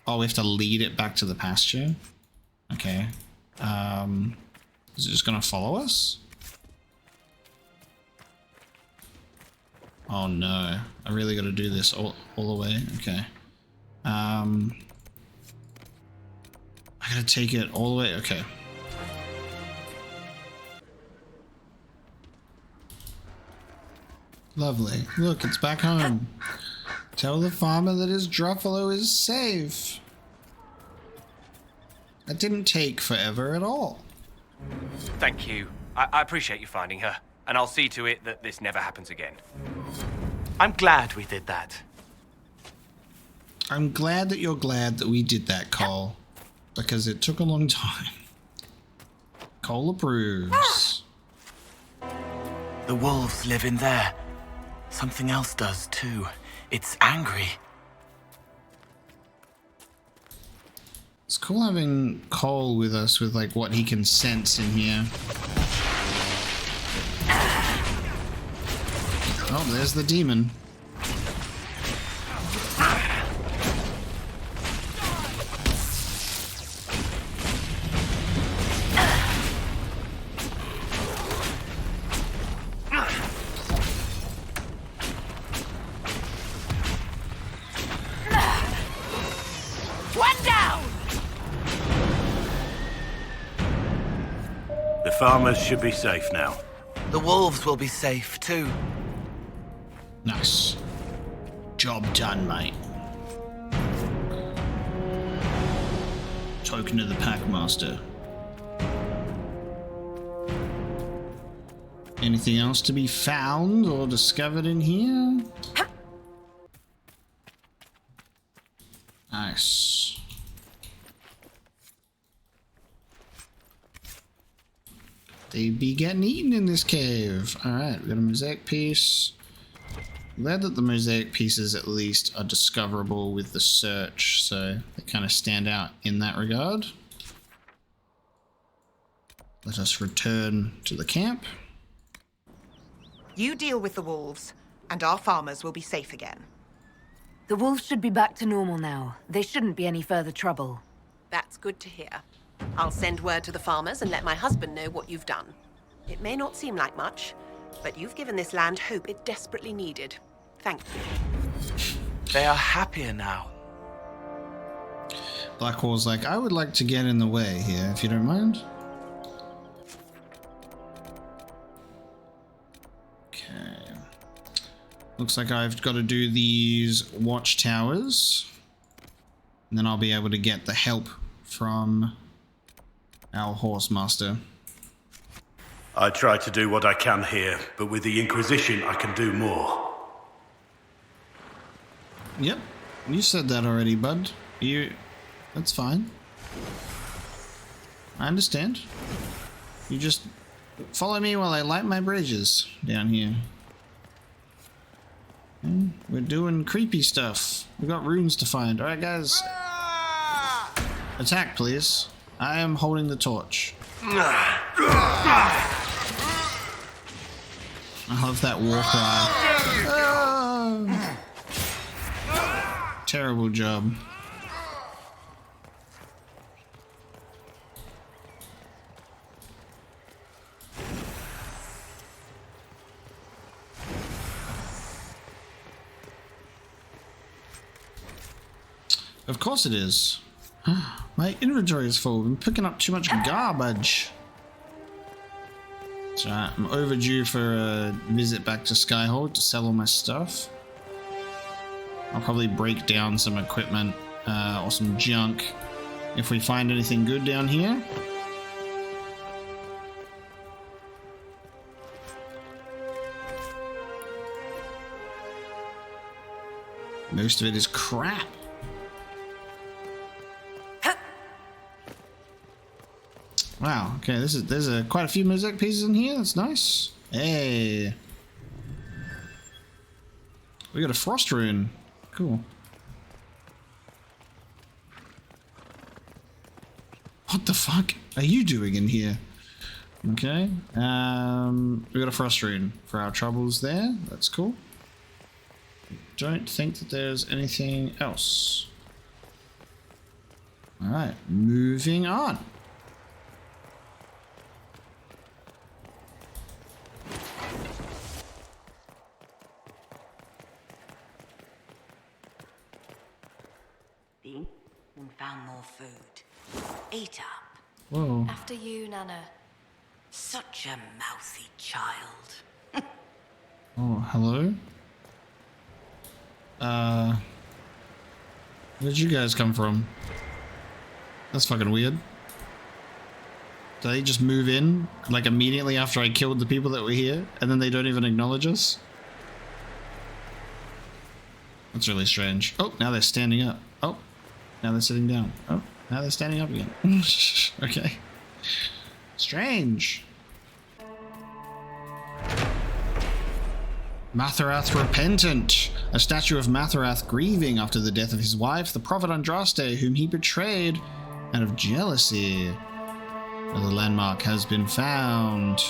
Speaker 1: Oh, we have to lead it back to the pasture? Okay. Is it just gonna follow us? Oh no. I really gotta do this all the way? Okay. I gotta take it all the way? Okay. Lovely. Look, it's back home. Tell the farmer that his druffalo is safe. That didn't take forever at all.
Speaker 12: Thank you. I appreciate you finding her, and I'll see to it that this never happens again.
Speaker 5: I'm glad we did that.
Speaker 1: I'm glad that you're glad that we did that, Cole. Because it took a long time. Cole approves.
Speaker 5: The wolves live in there. Something else does too. It's angry.
Speaker 1: It's cool having Cole with us with like what he can sense in here. Oh, there's the demon.
Speaker 13: Farmers should be safe now.
Speaker 5: The wolves will be safe too.
Speaker 1: Nice. Job done, mate. Token of the Packmaster. Anything else to be found or discovered in here? Nice. They be getting eaten in this cave. Alright, we got a mosaic piece. Glad that the mosaic pieces at least are discoverable with the search, so they kind of stand out in that regard. Let us return to the camp.
Speaker 10: You deal with the wolves, and our farmers will be safe again.
Speaker 4: The wolves should be back to normal now. They shouldn't be any further trouble.
Speaker 14: That's good to hear. I'll send word to the farmers and let my husband know what you've done. It may not seem like much, but you've given this land hope it desperately needed. Thank you.
Speaker 5: They are happier now.
Speaker 1: Blackwall's like, I would like to get in the way here, if you don't mind. Okay. Looks like I've got to do these watchtowers. And then I'll be able to get the help from our Horsemaster.
Speaker 13: I try to do what I can here, but with the Inquisition I can do more.
Speaker 1: Yep, you said that already, bud. That's fine. I understand. You just follow me while I light my bridges down here. Okay, we're doing creepy stuff. We got runes to find. Alright, guys. Attack, please. I am holding the torch. I love that war cry. Terrible job. Of course it is. My inventory is full. I'm picking up too much garbage. It's alright. I'm overdue for a visit back to Skyhold to sell all my stuff. I'll probably break down some equipment or some junk if we find anything good down here. Most of it is crap. Wow, okay, there's quite a few mosaic pieces in here. That's nice. Hey. We got a frost rune. Cool. What the fuck are you doing in here? Okay. We got a frost rune for our troubles there. That's cool. Don't think that there's anything else. Alright, moving on.
Speaker 15: And found more food. Eat up.
Speaker 1: Whoa.
Speaker 15: After you, Nana. Such a mouthy child.
Speaker 1: Oh, hello? Where'd you guys come from? That's fucking weird. Did they just move in, like, immediately after I killed the people that were here, and then they don't even acknowledge us? That's really strange. Oh, now they're standing up. Oh, now they're sitting down. Oh, now they're standing up again. Okay. Strange. Matharath Repentant. A statue of Matharath grieving after the death of his wife, the prophet Andraste, whom he betrayed out of jealousy. The landmark has been found.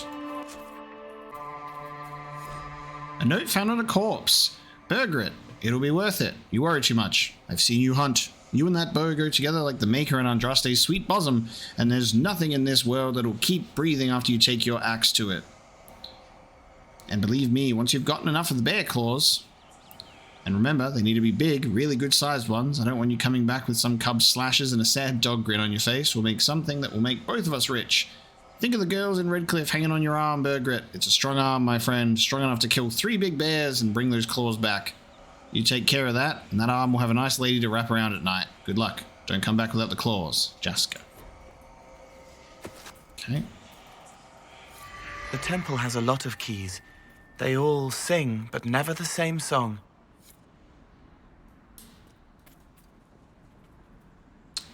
Speaker 1: A note found on a corpse. Burger it. It'll be worth it. You worry too much. I've seen you hunt. You and that bow go together like the maker and Andraste's sweet bosom, and there's nothing in this world that'll keep breathing after you take your axe to it. And believe me, once you've gotten enough of the bear claws, and remember, they need to be big, really good sized ones. I don't want you coming back with some cub slashes and a sad dog grin on your face. We'll make something that will make both of us rich. Think of the girls in Redcliffe hanging on your arm, Burgret. It's a strong arm, my friend, strong enough to kill 3 big bears and bring those claws back. You take care of that, and that arm will have a nice lady to wrap around at night. Good luck. Don't come back without the claws. Jaska. Okay.
Speaker 5: The temple has a lot of keys. They all sing, but never the same song.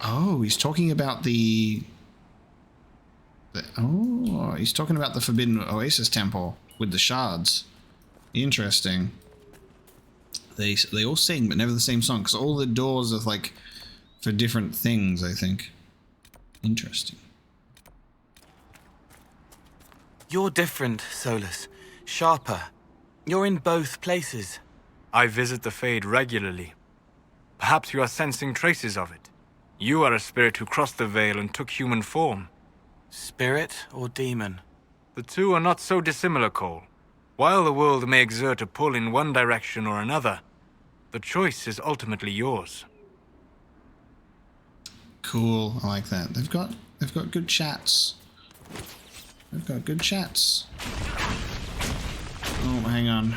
Speaker 1: Oh, he's talking about the he's talking about the Forbidden Oasis Temple with the shards. Interesting. They all sing, but never the same song, because all the doors are like for different things, I think. Interesting.
Speaker 5: You're different, Solus. Sharper. You're in both places.
Speaker 6: I visit the Fade regularly. Perhaps you are sensing traces of it. You are a spirit who crossed the veil and took human form.
Speaker 5: Spirit or demon?
Speaker 6: The two are not so dissimilar, Cole. While the world may exert a pull in one direction or another, the choice is ultimately yours.
Speaker 1: Cool, I like that. They've got good chats. They've got good chats. Oh, hang on.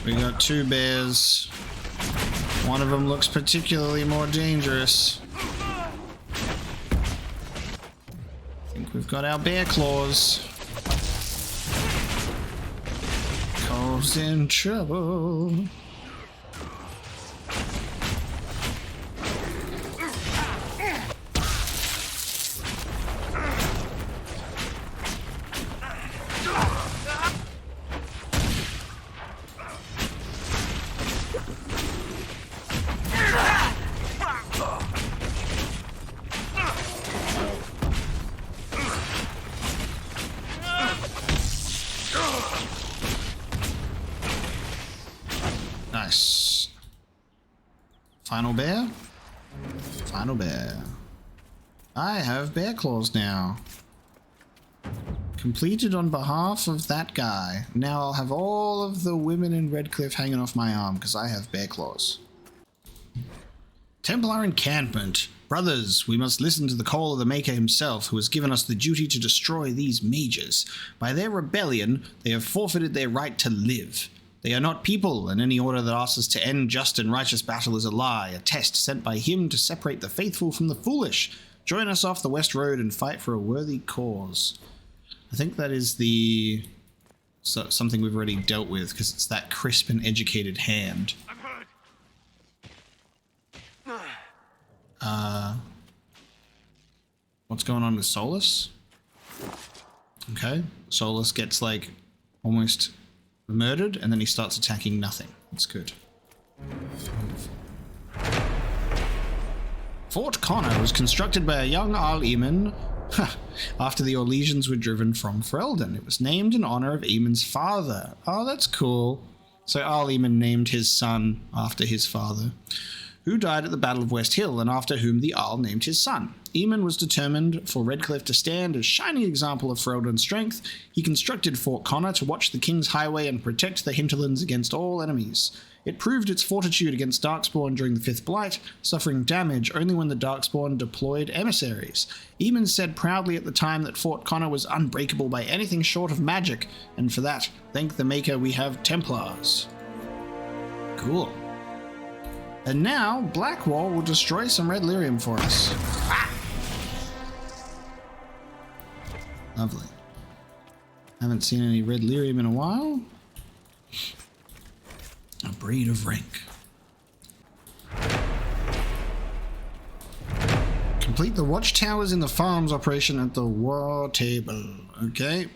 Speaker 1: We got 2 bears. One of them looks particularly more dangerous. I think we've got our bear claws. Cole's in trouble. Nice. Final bear? Final bear. I have bear claws now. Completed on behalf of that guy. Now I'll have all of the women in Redcliffe hanging off my arm because I have bear claws. Templar encampment. Brothers, we must listen to the call of the Maker himself, who has given us the duty to destroy these mages. By their rebellion, they have forfeited their right to live. They are not people, and any order that asks us to end just and righteous battle is a lie, a test sent by him to separate the faithful from the foolish. Join us off the West Road and fight for a worthy cause. I think that is something we've already dealt with, because it's that crisp and educated hand.
Speaker 8: I'm hurt.
Speaker 1: What's going on with Solus? Okay, Solus gets like almost murdered, and then he starts attacking nothing. That's good. Fort Connor was constructed by a young Arl Eamon after the Orlesians were driven from Ferelden. It was named in honor of Eamon's father. Oh, that's cool. So Arl Eamon named his son after his father, who died at the Battle of West Hill, and after whom the Arl named his son. Eamon was determined for Redcliffe to stand as shining example of Ferelden's strength. He constructed Fort Connor to watch the King's Highway and protect the Hinterlands against all enemies. It proved its fortitude against darkspawn during the Fifth Blight, suffering damage only when the darkspawn deployed emissaries. Eamon said proudly at the time that Fort Connor was unbreakable by anything short of magic, and for that, thank the Maker we have Templars. Cool. And now, Blackwall will destroy some red lyrium for us. Ah! Lovely. Haven't seen any red lyrium in a while. A breed of rank. Complete the watchtowers in the farms operation at the war table. Okay.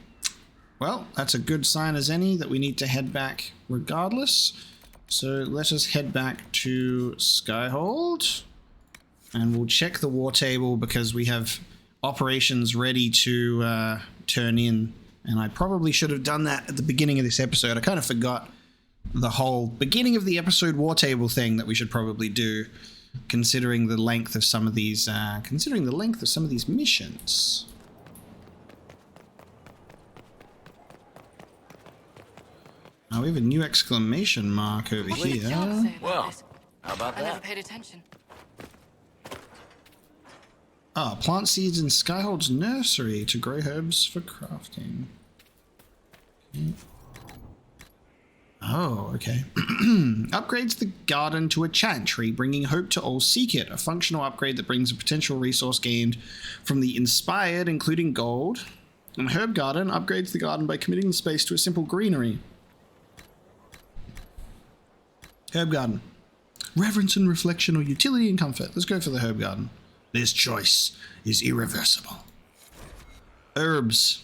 Speaker 1: Well, that's a good sign as any that we need to head back regardless. So let us head back to Skyhold. And we'll check the war table because we have operations ready to turn in. And I probably should have done that at the beginning of this episode. I kind of forgot the whole beginning of the episode war table thing that we should probably do, considering the length of some of these missions. Now we have a new exclamation mark over here.
Speaker 5: Well, how about
Speaker 3: I never
Speaker 5: that?
Speaker 3: paid attention.
Speaker 1: Ah, plant seeds in Skyhold's nursery to grow herbs for crafting. Okay. Oh, okay. Upgrades the garden to a chantry, bringing hope to all seek it. A functional upgrade that brings a potential resource gained from the inspired, including gold. And herb garden upgrades the garden by committing the space to a simple greenery. Herb garden. Reverence and reflection, or utility and comfort. Let's go for the herb garden. This choice is irreversible. Herbs.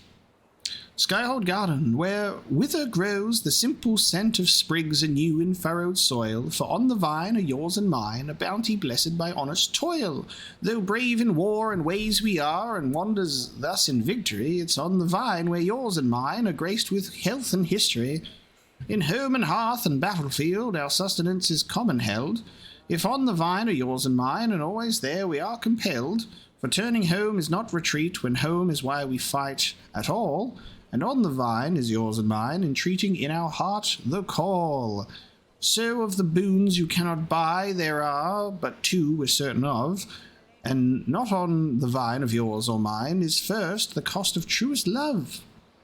Speaker 1: Skyhold Garden, where wither grows the simple scent of sprigs anew in furrowed soil, for on the vine are yours and mine, a bounty blessed by honest toil. Though brave in war and ways we are, and wanders thus in victory, it's on the vine where yours and mine are graced with health and history. In home and hearth and battlefield our sustenance is common held. If on the vine are yours and mine, and always there we are compelled, for turning home is not retreat, when home is why we fight at all. And on the vine is yours and mine, entreating in our heart the call. So of the boons you cannot buy there are but two we're certain of, and not on the vine of yours or mine is first the cost of truest love.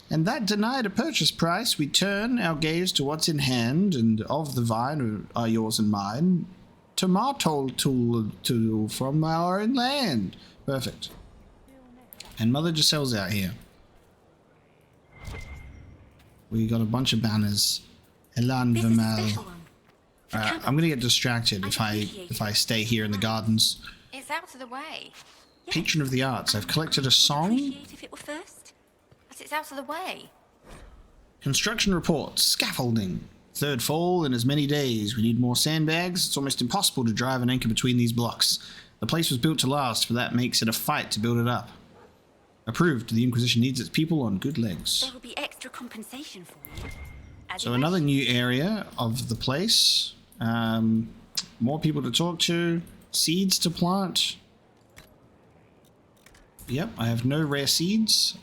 Speaker 1: And that denied a purchase price, we turn our gaze to what's in hand, and of the vine are yours and mine, to Martol tool from our own land. Perfect. And Mother Giselle's out here. We got a bunch of banners. Elan Vermel. I'm gonna get distracted if I stay here in the gardens.
Speaker 9: It's out of the way.
Speaker 1: Patron of the arts. I've collected a song.
Speaker 9: If it were first, but it's out of the way.
Speaker 1: Construction report. Scaffolding. Third fall in as many days. We need more sandbags. It's almost impossible to drive an anchor between these blocks. The place was built to last, but that makes it a fight to build it up. Approved. The Inquisition needs its people on good legs.
Speaker 9: There will be extra compensation for you.
Speaker 1: So another new area of the place. More people to talk to. Seeds to plant. Yep, I have no rare seeds.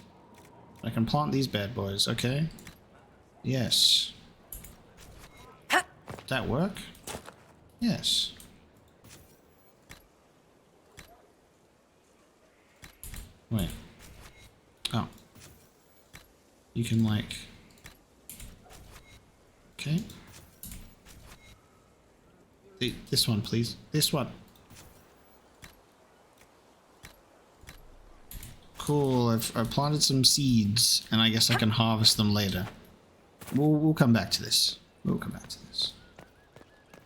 Speaker 1: I can plant these bad boys. Okay. Yes. Did that work? Yes. Wait. Oh. You can like... Okay. This one, please. This one. Cool. I've planted some seeds, and I guess I can harvest them later. We'll come back to this. We'll come back to this.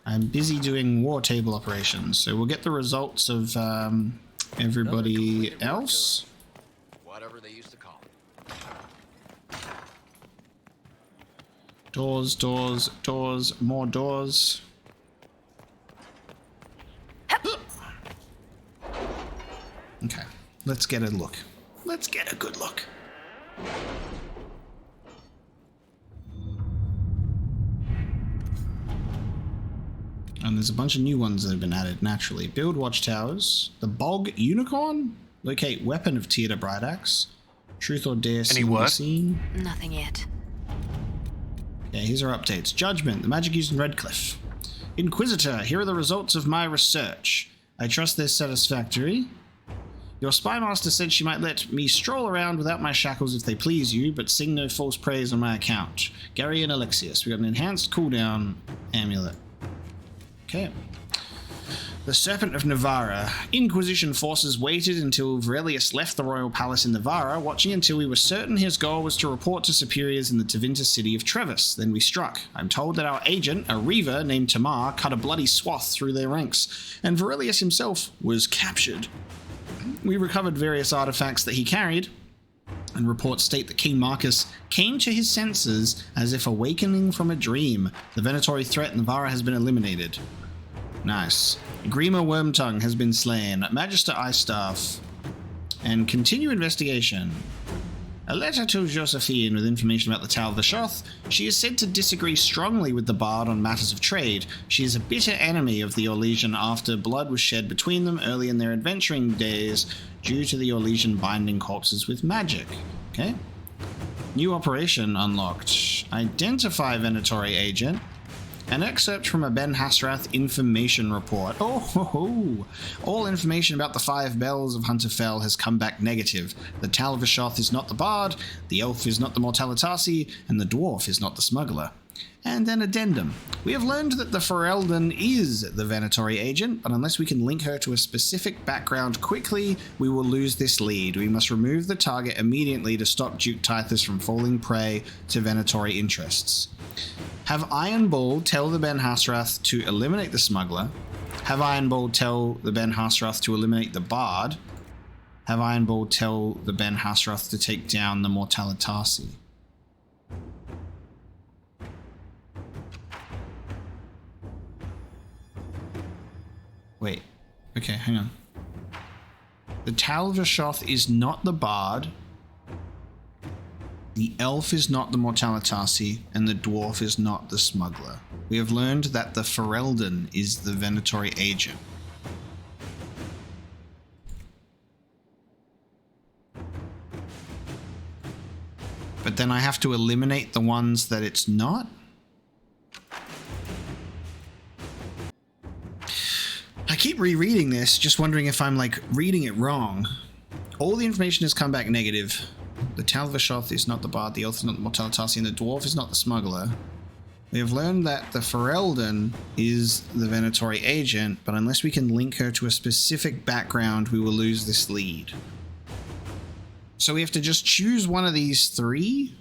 Speaker 1: I'm busy doing war table operations, so we'll get the results of everybody else.
Speaker 16: Whatever they used to call it.
Speaker 1: Doors, doors, doors, more doors. Okay, let's get a look. Let's get a good look. And there's a bunch of new ones that have been added naturally. Build watchtowers. The Bog Unicorn. Locate weapon of Tear to Bright Axe. Truth or dare seen.
Speaker 4: Nothing yet.
Speaker 1: Okay, here's our updates. Judgment. The magic used in Redcliffe. Inquisitor. Here are the results of my research. I trust they're satisfactory. Your spymaster said she might let me stroll around without my shackles if they please you, but sing no false praise on my account. Gary and Alexius. We got an enhanced cooldown amulet. Okay. The Serpent of Navarra. Inquisition forces waited until Varelius left the royal palace in Navarra, watching until we were certain his goal was to report to superiors in the Tevinter city of Trevis. Then we struck. I'm told that our agent, a reaver named Tamar, cut a bloody swath through their ranks, and Varelius himself was captured. We recovered various artifacts that he carried, and reports state that King Marcus came to his senses as if awakening from a dream. The Venatori threat in Navarra has been eliminated. Nice. Grima Wormtongue has been slain. Magister Eyestaff. And continue investigation. A letter to Josephine with information about the Tower of the Shoth. She is said to disagree strongly with the Bard on matters of trade. She is a bitter enemy of the Orlesian after blood was shed between them early in their adventuring days due to the Orlesian binding corpses with magic. Okay. New operation unlocked. Identify Venatori agent. An excerpt from a Ben Hasrath information report. Oh ho ho! All information about the 5 bells of Hunterfell has come back negative. The Talvishoth is not the Bard, the Elf is not the Mortalitasi, and the Dwarf is not the Smuggler. And an addendum. We have learned that the Ferelden is the Venatori agent, but unless we can link her to a specific background quickly, we will lose this lead. We must remove the target immediately to stop Duke Tithus from falling prey to Venatori interests. Have Iron Bull tell the Ben Hasrath to eliminate the Smuggler. Have Iron Bull tell the Ben Hasrath to eliminate the Bard. Have Iron Bull tell the Ben Hasrath to take down the Mortalitasi. Wait. Okay, hang on. The Talvishoth is not the Bard. The Elf is not the Mortalitasi, and the Dwarf is not the Smuggler. We have learned that the Ferelden is the Venatori agent. But then I have to eliminate the ones that it's not? I keep rereading this, just wondering if I'm, like, reading it wrong. All the information has come back negative. The Talvishoth is not the Bard, the Elf is not the Mortalitasi, and the Dwarf is not the Smuggler. We have learned that the Ferelden is the Venatori agent, but unless we can link her to a specific background, we will lose this lead. So we have to just choose one of these 3?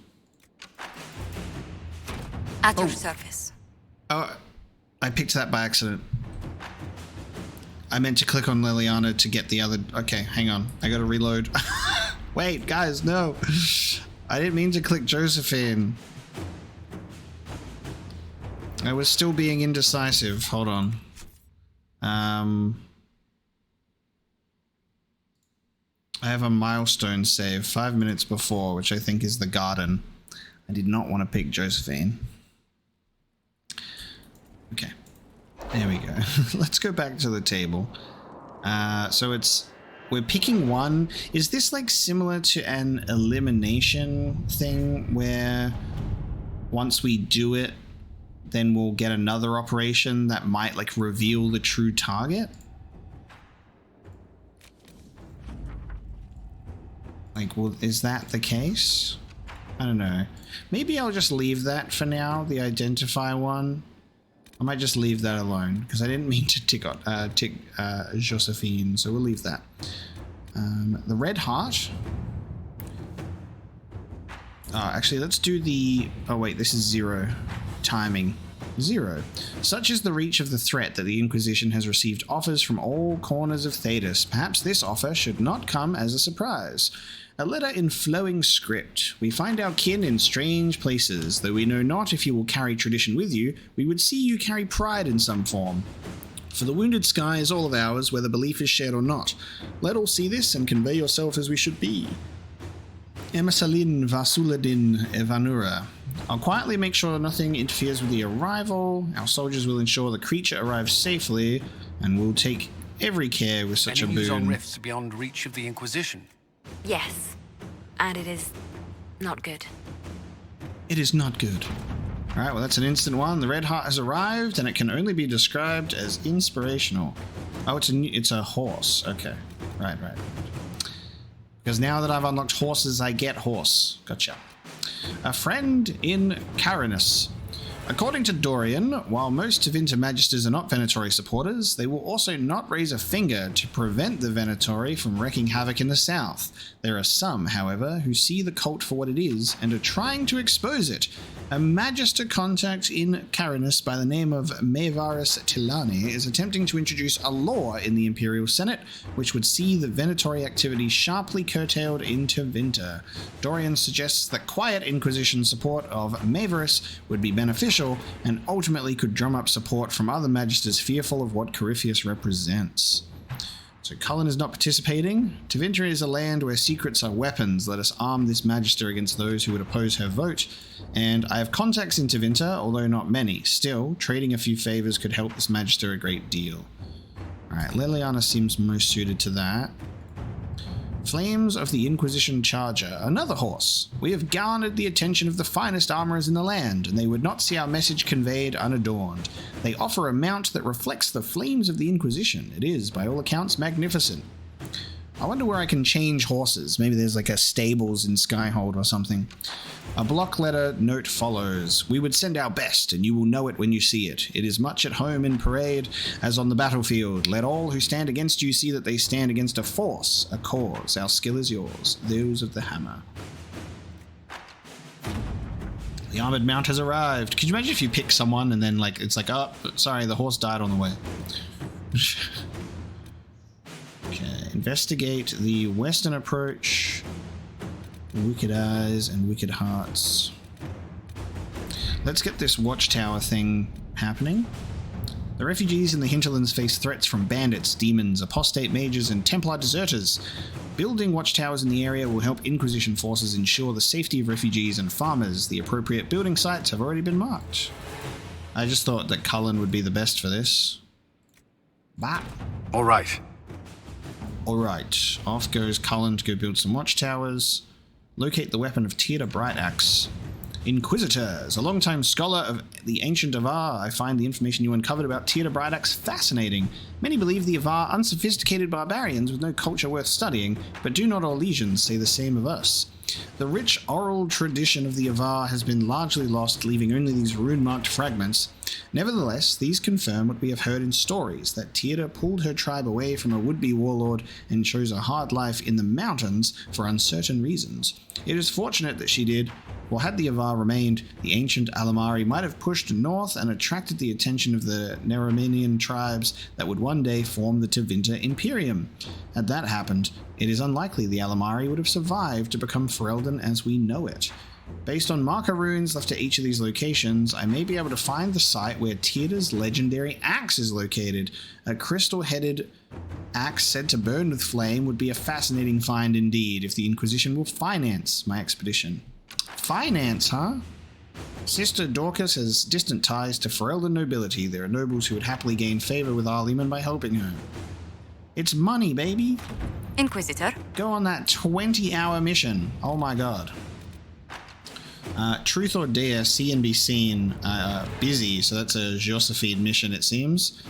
Speaker 4: At your service.
Speaker 1: Oh, I picked that by accident. I meant to click on Liliana to get the other... Okay, hang on. I gotta reload. Wait, guys, no. I didn't mean to click Josephine. I was still being indecisive. Hold on. I have a milestone save 5 minutes before, which I think is the garden. I did not want to pick Josephine. Okay. There we go. Let's go back to the table. So it's... We're picking one. Is this like similar to an elimination thing where once we do it, then we'll get another operation that might like reveal the true target? Like, well, is that the case? I don't know. Maybe I'll just leave that for now, the identify one. I might just leave that alone, because I didn't mean to tick Josephine, so we'll leave that. The Red Heart. Actually, let's do the... Oh, wait, this is 0 timing. 0. Such is the reach of the threat that the Inquisition has received offers from all corners of Thedas. Perhaps this offer should not come as a surprise. A letter in flowing script. We find our kin in strange places. Though we know not if you will carry tradition with you, we would see you carry pride in some form. For the wounded sky is all of ours, whether belief is shared or not. Let all see this and convey yourself as we should be. Emasalin Vasuladin Evanura. I'll quietly make sure nothing interferes with the arrival. Our soldiers will ensure the creature arrives safely, and will take every care with such a
Speaker 17: Enemies
Speaker 1: boon.
Speaker 17: on rifts beyond reach of the Inquisition.
Speaker 4: Yes. And it is not good.
Speaker 1: It is not good. Alright, well that's an instant one. The Red Heart has arrived, and it can only be described as inspirational. Oh, it's a horse. Okay. Right. Because now that I've unlocked horses, I get horse. Gotcha. A friend in Carinus. According to Dorian, while most Tevinter Magisters are not Venatori supporters, they will also not raise a finger to prevent the Venatori from wreaking havoc in the south. There are some, however, who see the cult for what it is and are trying to expose it. A Magister contact in Carinus by the name of Maevaris Tilani is attempting to introduce a law in the Imperial Senate which would see the Venatori activity sharply curtailed in Tevinter. Dorian suggests that quiet Inquisition support of Maevaris would be beneficial and ultimately could drum up support from other Magisters fearful of what Corypheus represents. So Cullen is not participating. Tevinter is a land where secrets are weapons. Let us arm this Magister against those who would oppose her vote. And I have contacts in Tevinter, although not many. Still, trading a few favors could help this Magister a great deal. Alright, Liliana seems most suited to that. Flames of the Inquisition Charger. Another horse. We have garnered the attention of the finest armorers in the land, and they would not see our message conveyed unadorned. They offer a mount that reflects the flames of the Inquisition. It is, by all accounts, magnificent. I wonder where I can change horses. Maybe there's like a stables in Skyhold or something. A block letter note follows. We would send our best, and you will know it when you see it. It is much at home in parade as on the battlefield. Let all who stand against you see that they stand against a force, a cause. Our skill is yours, those of the hammer. The armored mount has arrived. Could you imagine if you pick someone and then it's like, oh, sorry, the horse died on the way. Okay, investigate the western approach. Wicked eyes and wicked hearts. Let's get this watchtower thing happening. The refugees in the Hinterlands face threats from bandits, demons, apostate mages, and Templar deserters. Building watchtowers in the area will help Inquisition forces ensure the safety of refugees and farmers. The appropriate building sites have already been marked. I just thought that Cullen would be the best for this. Bah.
Speaker 2: All right.
Speaker 1: Alright, off goes Cullen to go build some watchtowers. Locate the weapon of Tira Brightaxe. Inquisitor. As a long-time scholar of the ancient Avar, I find the information you uncovered about Tira Brightaxe fascinating. Many believe the Avar unsophisticated barbarians with no culture worth studying, but do not all legions say the same of us? The rich oral tradition of the Avar has been largely lost, leaving only these rune-marked fragments. Nevertheless, these confirm what we have heard in stories, that Tira pulled her tribe away from a would-be warlord and chose a hard life in the mountains for uncertain reasons. It is fortunate that she did, for had the Avar remained, the ancient Alamari might have pushed north and attracted the attention of the Neraminian tribes that would one day form the Tevinter Imperium. Had that happened, it is unlikely the Alamari would have survived to become Ferelden as we know it. Based on marker runes left at each of these locations, I may be able to find the site where Tira's legendary axe is located. A crystal-headed axe said to burn with flame would be a fascinating find indeed if the Inquisition will finance my expedition. Finance, huh? Sister Dorcas has distant ties to Ferelden nobility. There are nobles who would happily gain favor with Arliman by helping her. It's money, baby.
Speaker 4: Inquisitor.
Speaker 1: Go on that 20-hour mission. Oh my god. Truth or Dare, see and be seen. Busy, so that's a Josephine mission, it seems.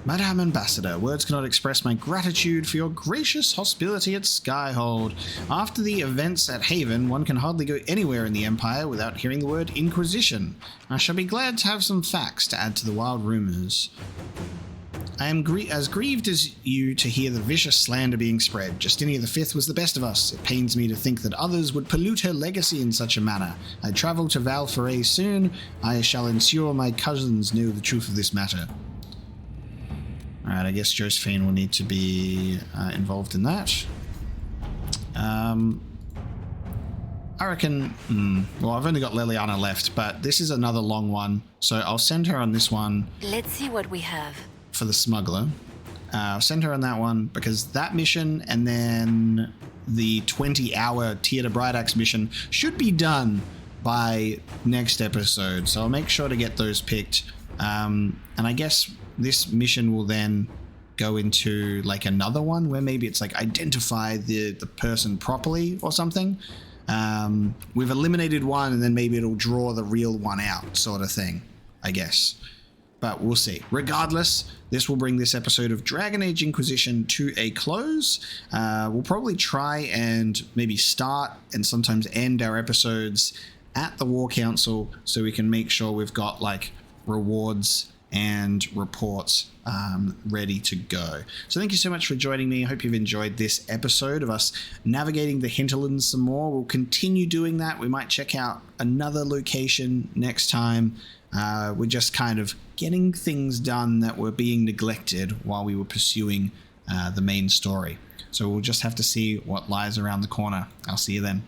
Speaker 1: Madame Ambassador, words cannot express my gratitude for your gracious hospitality at Skyhold. After the events at Haven, one can hardly go anywhere in the Empire without hearing the word Inquisition. I shall be glad to have some facts to add to the wild rumors. I am as grieved as you to hear the vicious slander being spread. Justinia V was the best of us. It pains me to think that others would pollute her legacy in such a manner. I travel to Valforay soon. I shall ensure my cousins know the truth of this matter. Alright, I guess Josephine will need to be involved in that. I reckon... well, I've only got Liliana left, but this is another long one, so I'll send her on this one.
Speaker 4: Let's see what we have.
Speaker 1: For the smuggler. I'll send her on that one, because that mission and then the 20-hour Tear to Brightaxe mission should be done by next episode, so I'll make sure to get those picked. And I guess this mission will then go into like another one where maybe it's like identify the person properly or something. We've eliminated one and then maybe it'll draw the real one out sort of thing, I guess. But we'll see. Regardless, this will bring this episode of Dragon Age Inquisition to a close. We'll probably try and maybe start and sometimes end our episodes at the War Council so we can make sure we've got like rewards and reports ready to go. So thank you so much for joining me. I hope you've enjoyed this episode of us navigating the Hinterlands some more. We'll continue doing that. We might check out another location next time. We're just kind of getting things done that were being neglected while we were pursuing the main story. So we'll just have to see what lies around the corner. I'll see you then.